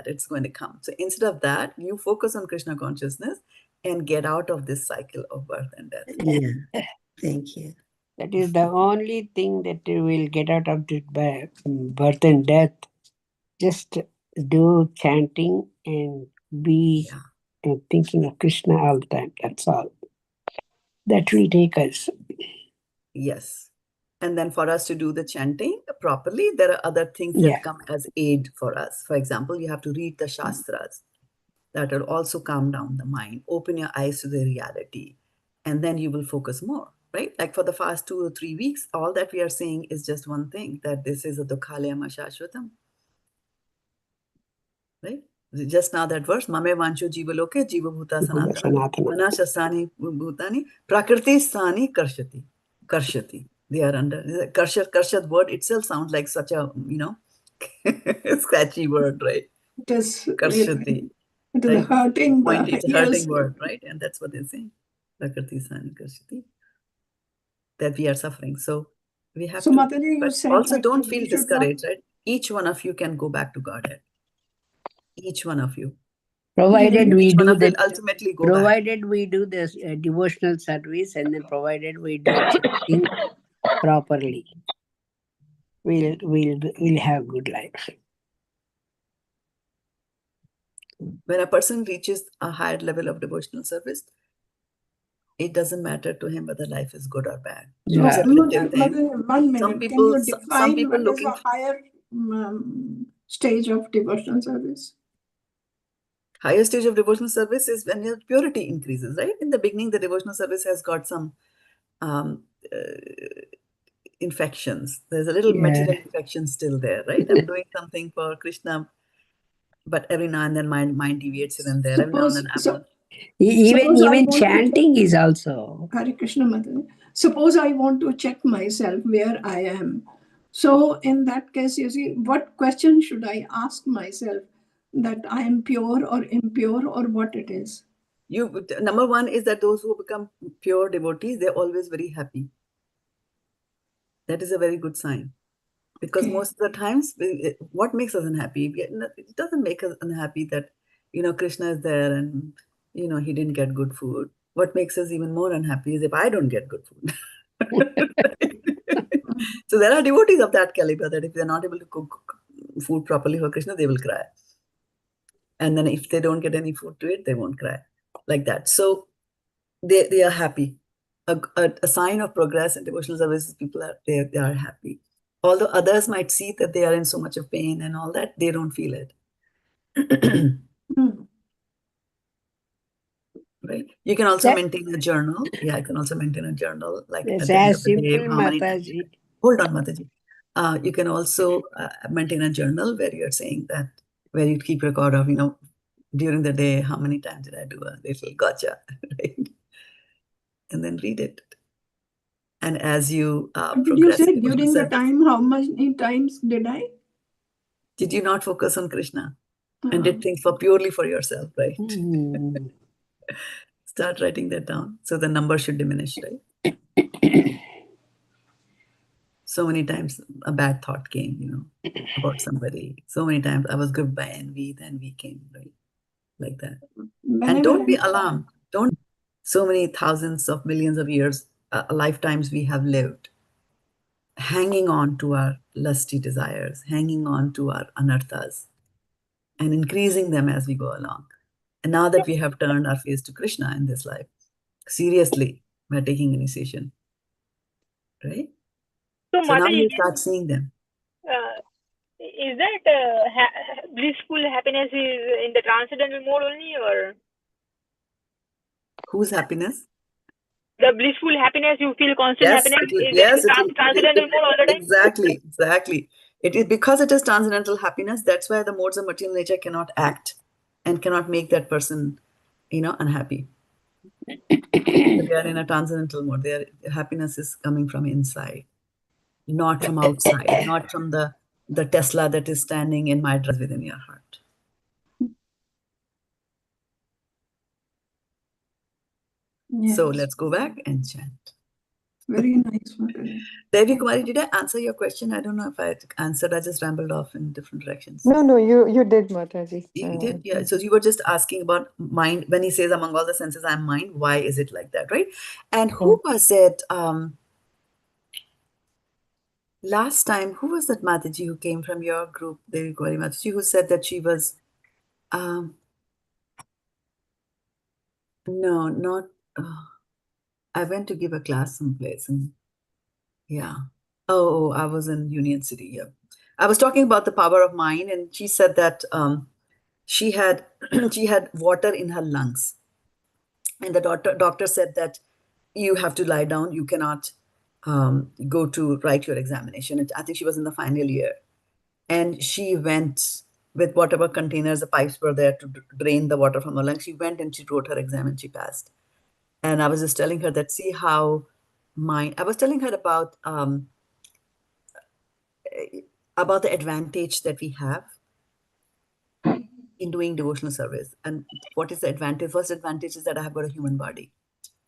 it's going to come. So instead of that, you focus on Krishna consciousness and get out of this cycle of birth and death. Yeah, thank you. That is the only thing that you will get out of this birth and death. Just do chanting and be thinking of Krishna all the time. That's all. That will take us. Yes. And then for us to do the chanting properly, there are other things that come as aid for us. For example, you have to read the Shastras. That will also calm down the mind, open your eyes to the reality, and then you will focus more, right? Like for the past 2 or 3 weeks, all that we are saying is just one thing, that this is a dukhalayam ashashvatam. Right? Just now that verse, Mame Vancho Jiva Loke, Jiva Bhuta Sanatana, Manashasani Bhutani, Prakriti Sthani Karshati. They are under Karshat word itself sounds like such a, scratchy word, right? It is Karshati. It is hurting. It's a hurting word, right? And that's what they're saying. Prakriti Sthani Karshati. That we are suffering. So We have So, to, Mataji, you but said also that don't we feel should not- discouraged, right? Each one of you can go back to Godhead. Each one of you. Provided we Each one do of you the will ultimately go back. provided we do this devotional service, and then provided we do chanting properly, we'll have good life. When a person reaches a higher level of devotional service, it doesn't matter to him whether life is good or bad. So, It's a relative thing. Mataji, 1 minute. Can people- you some define people what is looking a higher stage of devotional service? Higher stage of devotional service is when your purity increases, right? In the beginning, the devotional service has got some infections. There's a little material infection still there, right? I'm doing something for Krishna, but every now and then my mind deviates here and there. Every now and then I won't. Even chanting is also. Hare Krishna, Mataji. Suppose I want to check myself where I am. So in that case, you see, what question should I ask myself, that I am pure or impure or what it is? Number one is that those who become pure devotees, they're always very happy. That is a very good sign. Because most of the times, what makes us unhappy? It doesn't make us unhappy that, Krishna is there and, he didn't get good food. What makes us even more unhappy is if I don't get good food. So there are devotees of that caliber that if they're not able to cook food properly for Krishna, they will cry. And then if they don't get any food to eat, they won't cry. Like that. So they are happy. A sign of progress in devotional services, people they are happy. Although others might see that they are in so much of pain and all that, they don't feel it. Right? You can also maintain a journal. Yeah, I can also maintain a journal. Like It's at the end as of the day, simple, how many Mataji. Hold on, Mataji. You can also maintain a journal where you're saying that, where you keep record of, during the day, how many times did I do a little gotcha, right? And then read it. And as you Did you progress, say during the time, how many times did I? Did you not focus on Krishna and did things purely for yourself, right? Start writing that down. So the number should diminish, right? So many times a bad thought came, about somebody. So many times I was gripped by envy, the envy came, right? Like that. And don't be alarmed. So many thousands of millions of years, lifetimes we have lived, hanging on to our lusty desires, hanging on to our anarthas, and increasing them as we go along. And now that we have turned our face to Krishna in this life, seriously, we're taking initiation, right? So, So now Mataji, you start seeing them. Is that blissful happiness is in the transcendental mode only, or? Whose happiness? The blissful happiness, you feel constant happiness, is transcendental mode all the time? Exactly. It is because it is transcendental happiness. That's why the modes of material nature cannot act and cannot make that person, unhappy. They are in a transcendental mode. Their happiness is coming from inside, not from outside, not from the Tesla that is standing in my dress within your heart. Yes. So let's go back and chant. Very nice. Devi Kumari, did I answer your question? I don't know if I answered. I just rambled off in different directions. No, you did, Mataji. You did? Yeah. So you were just asking about mind. When he says among all the senses, I'm mind. Why is it like that, right? And who was it? Last time, who was that Mataji who came from your group, Devi Kumari Mataji, who said that she was... no, not... I went to give a class someplace and yeah. Oh, I was in Union City. Yeah. I was talking about the power of mind, and she said that she had she had water in her lungs, and the doctor said that you have to lie down. You cannot go to write your examination. I think she was in the final year, and she went with whatever containers, the pipes were there to drain the water from her lungs. She went and she wrote her exam and she passed. And I was just telling her that, see how I was telling her about the advantage that we have in doing devotional service. And what is the advantage? First advantage is that I have got a human body.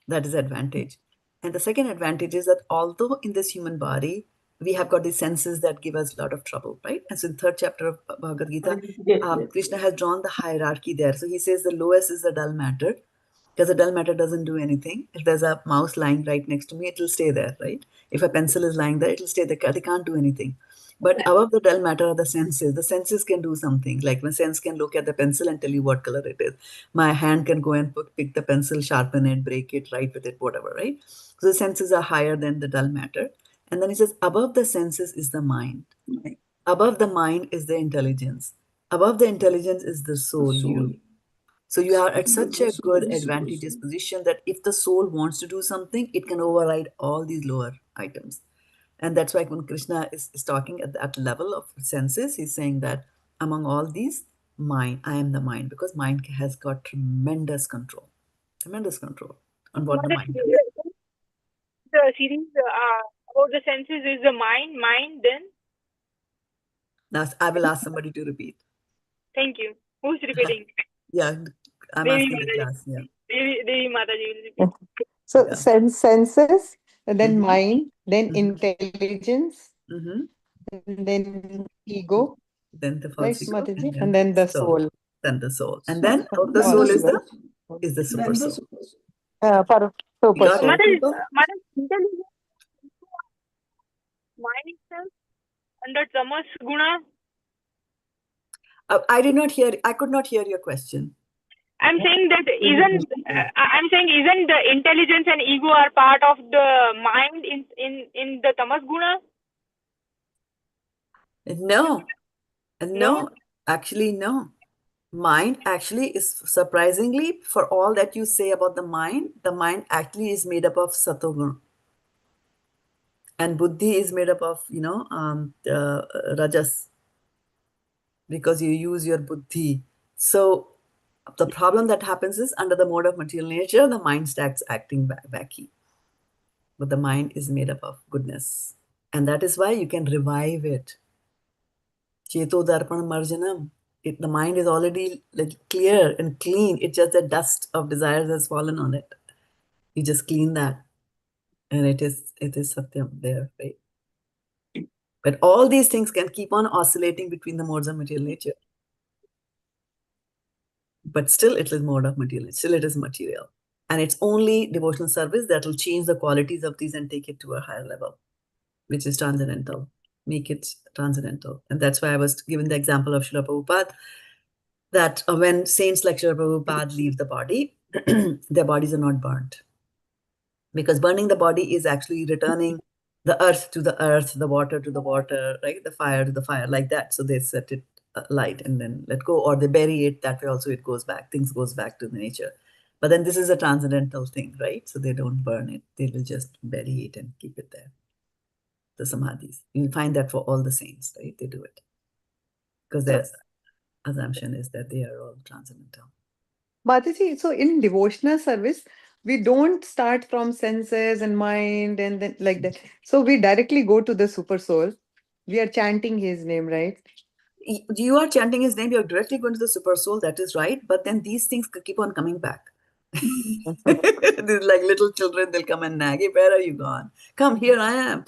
That is advantage. And the second advantage is that although in this human body, we have got these senses that give us a lot of trouble, right? And so in third chapter of Bhagavad-gita, Krishna has drawn the hierarchy there. So he says the lowest is the dull matter, because the dull matter doesn't do anything. If there's a mouse lying right next to me, it will stay there, right? If a pencil is lying there, it will stay there. They can't do anything. But above the dull matter are the senses. The senses can do something. Like my sense can look at the pencil and tell you what color it is. My hand can go and pick the pencil, sharpen it, break it, write with it, whatever, right? So the senses are higher than the dull matter. And then he says, above the senses is the mind. Above the mind is the intelligence. Above the intelligence is the soul, you. So you are at such a good advantageous position that if the soul wants to do something, it can override all these lower items. And that's why when Krishna is talking at that level of senses, he's saying that among all these, mind, I am the mind, because mind has got tremendous control on what the mind does. The series about the senses is the mind, then? Now, I will ask somebody to repeat. Thank you. Who's repeating? Yeah, I'm Devi asking the Mataji. class. Yeah. Devi Mataji will repeat. So Yeah. senses, then mind, then intelligence, and then ego, Then the right, false ego, Mataji? And then the soul. Then the soul. And then the soul is the super soul. For You super got soul. it, people? Intelligence, mind itself, under tamas guna. I could not hear your question. I'm saying that isn't the intelligence and ego are part of the mind in the tamas guna? No, actually no. Mind actually is, surprisingly, for all that you say about the mind actually is made up of satoguna. And buddhi is made up of, rajas, because you use your buddhi. So the problem that happens is, under the mode of material nature, the mind starts acting wacky. But the mind is made up of goodness. And that is why you can revive it. Cheto darpan marjanam. The mind is already clear and clean. It's just the dust of desires has fallen on it. You just clean that. And it is satyam there, right? But all these things can keep on oscillating between the modes of material nature. But still it is mode of material. Still it is material. And it's only devotional service that will change the qualities of these and take it to a higher level, which is transcendental. Make it transcendental. And that's why I was given the example of Srila Prabhupada, that when saints like Srila Prabhupada leave the body, their bodies are not burnt. Because burning the body is actually returning the earth to the earth, the water to the water, right? The fire to the fire, like that. So they set it light and then let go, or they bury it. That way also it goes back. Things goes back to the nature. But then this is a transcendental thing, right? So they don't burn it. They will just bury it and keep it there. The samadhis. You'll find that for all the saints, right? They do it. Because their assumption is that they are all transcendental. Mataji, so in devotional service, we don't start from senses and mind and then like that. So we directly go to the super soul. We are chanting his name, right? You are chanting his name, you're directly going to the super soul, that is right. But then these things keep on coming back. These like little children, they'll come and nag, hey, where are you gone? Come, here I am.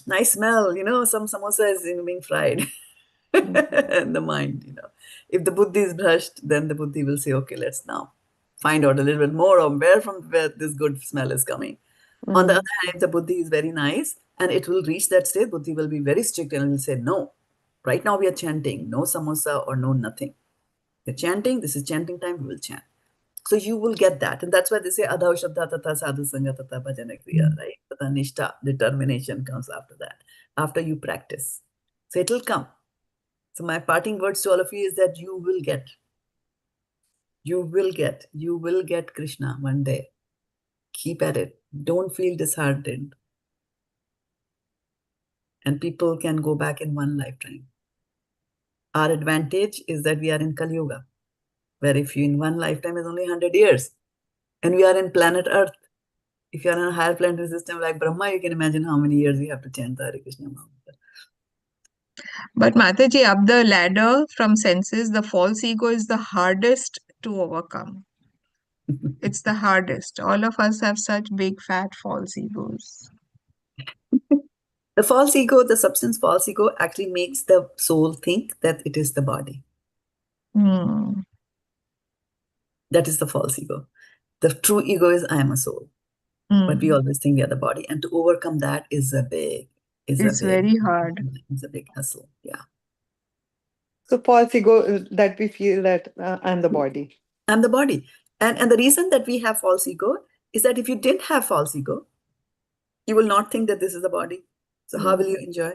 Nice smell, some samosa is being fried. And the mind, if the buddhi is brushed, then the buddhi will say, okay, let's now find out a little bit more of where this good smell is coming. On the other hand, if the buddhi is very nice and it will reach that state, buddhi will be very strict and will say, no, right now we are chanting, no samosa or no nothing. We're chanting, this is chanting time, we will chant. So you will get that. And that's why they say, adhav shabda tata sadhu sangha tata bhajana kriya, right? Tata nishta, determination comes after that, after you practice. So it will come. So my parting words to all of you is that you will get Krishna one day. Keep at it. Don't feel disheartened. And people can go back in one lifetime. Our advantage is that we are in Kali-yuga, where if you in one lifetime is only 100 years, and we are in planet Earth. If you are in a higher planetary system like Brahma, you can imagine how many years we have to chant the Hare Krishna mantra. But Mataji, up the ladder from senses, the false ego is the hardest to overcome. It's the hardest. All of us have such big, fat, false egos. The false ego, the substance false ego, actually makes the soul think that it is the body. That is the false ego. The true ego is I am a soul. But we always think we are the body. And to overcome that is very hard. It's a big hustle. Yeah. So false ego is that we feel that I'm the body. I'm the body. And the reason that we have false ego is that if you didn't have false ego, you will not think that this is the body. So how will you enjoy?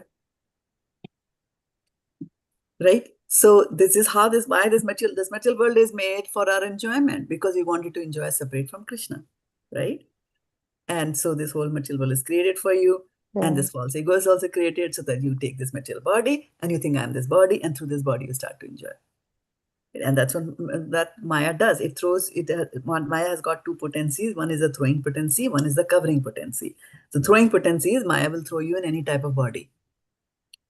Right? So this is how why this material world is made for our enjoyment, because we wanted to enjoy separate from Krishna. Right? And so this whole material world is created for you. And this false ego is also created so that you take this material body and you think I'm this body, and through this body you start to enjoy. And that's what that Maya does. It throws it. Maya has got two potencies. One is a throwing potency. One is the covering potency. So throwing potency is Maya will throw you in any type of body.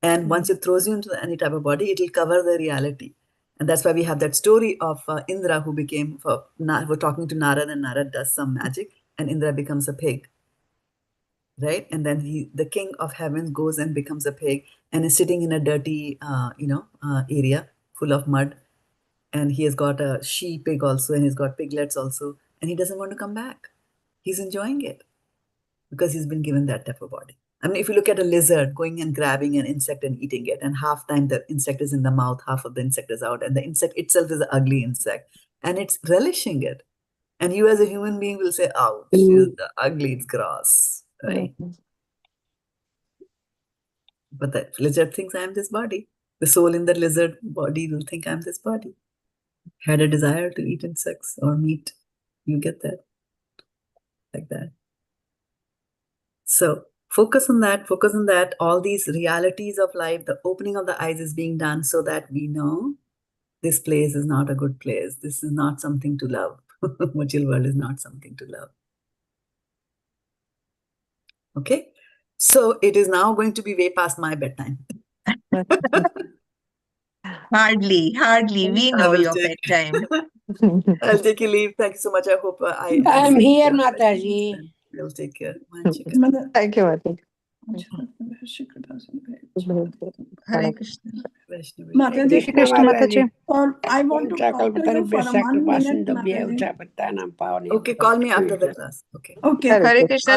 And once it throws you into any type of body, it will cover the reality. And that's why we have that story of Indra who became, we're talking to Narad, and Narad does some magic and Indra becomes a pig. Right? And then the king of heaven goes and becomes a pig and is sitting in a dirty, area full of mud. And he has got a she-pig also, and he's got piglets also. And he doesn't want to come back. He's enjoying it because he's been given that type of body. I mean, if you look at a lizard going and grabbing an insect and eating it, and half time the insect is in the mouth, half of the insect is out, and the insect itself is an ugly insect, and it's relishing it. And you as a human being will say, "Oh, it's ugly, it's gross." Right? But the lizard thinks I am this body. The soul in the lizard body will think I'm this body. Had a desire to eat insects or meat. You get that? Like that. So focus on that, focus on that. All these realities of life, the opening of the eyes is being done so that we know this place is not a good place. This is not something to love. Material world is not something to love. Okay? So it is now going to be way past my bedtime. Hardly. We know your bedtime. I'll take your leave. Thank you so much. I hope I'm here, Mataji. We'll take care. Thank you, Mataji. Hare Krishna. Mataji, Krishna, or I want to talk to you for a 1 minute, Mataji. Okay, call me after the class. Okay. Okay. Hare Krishna.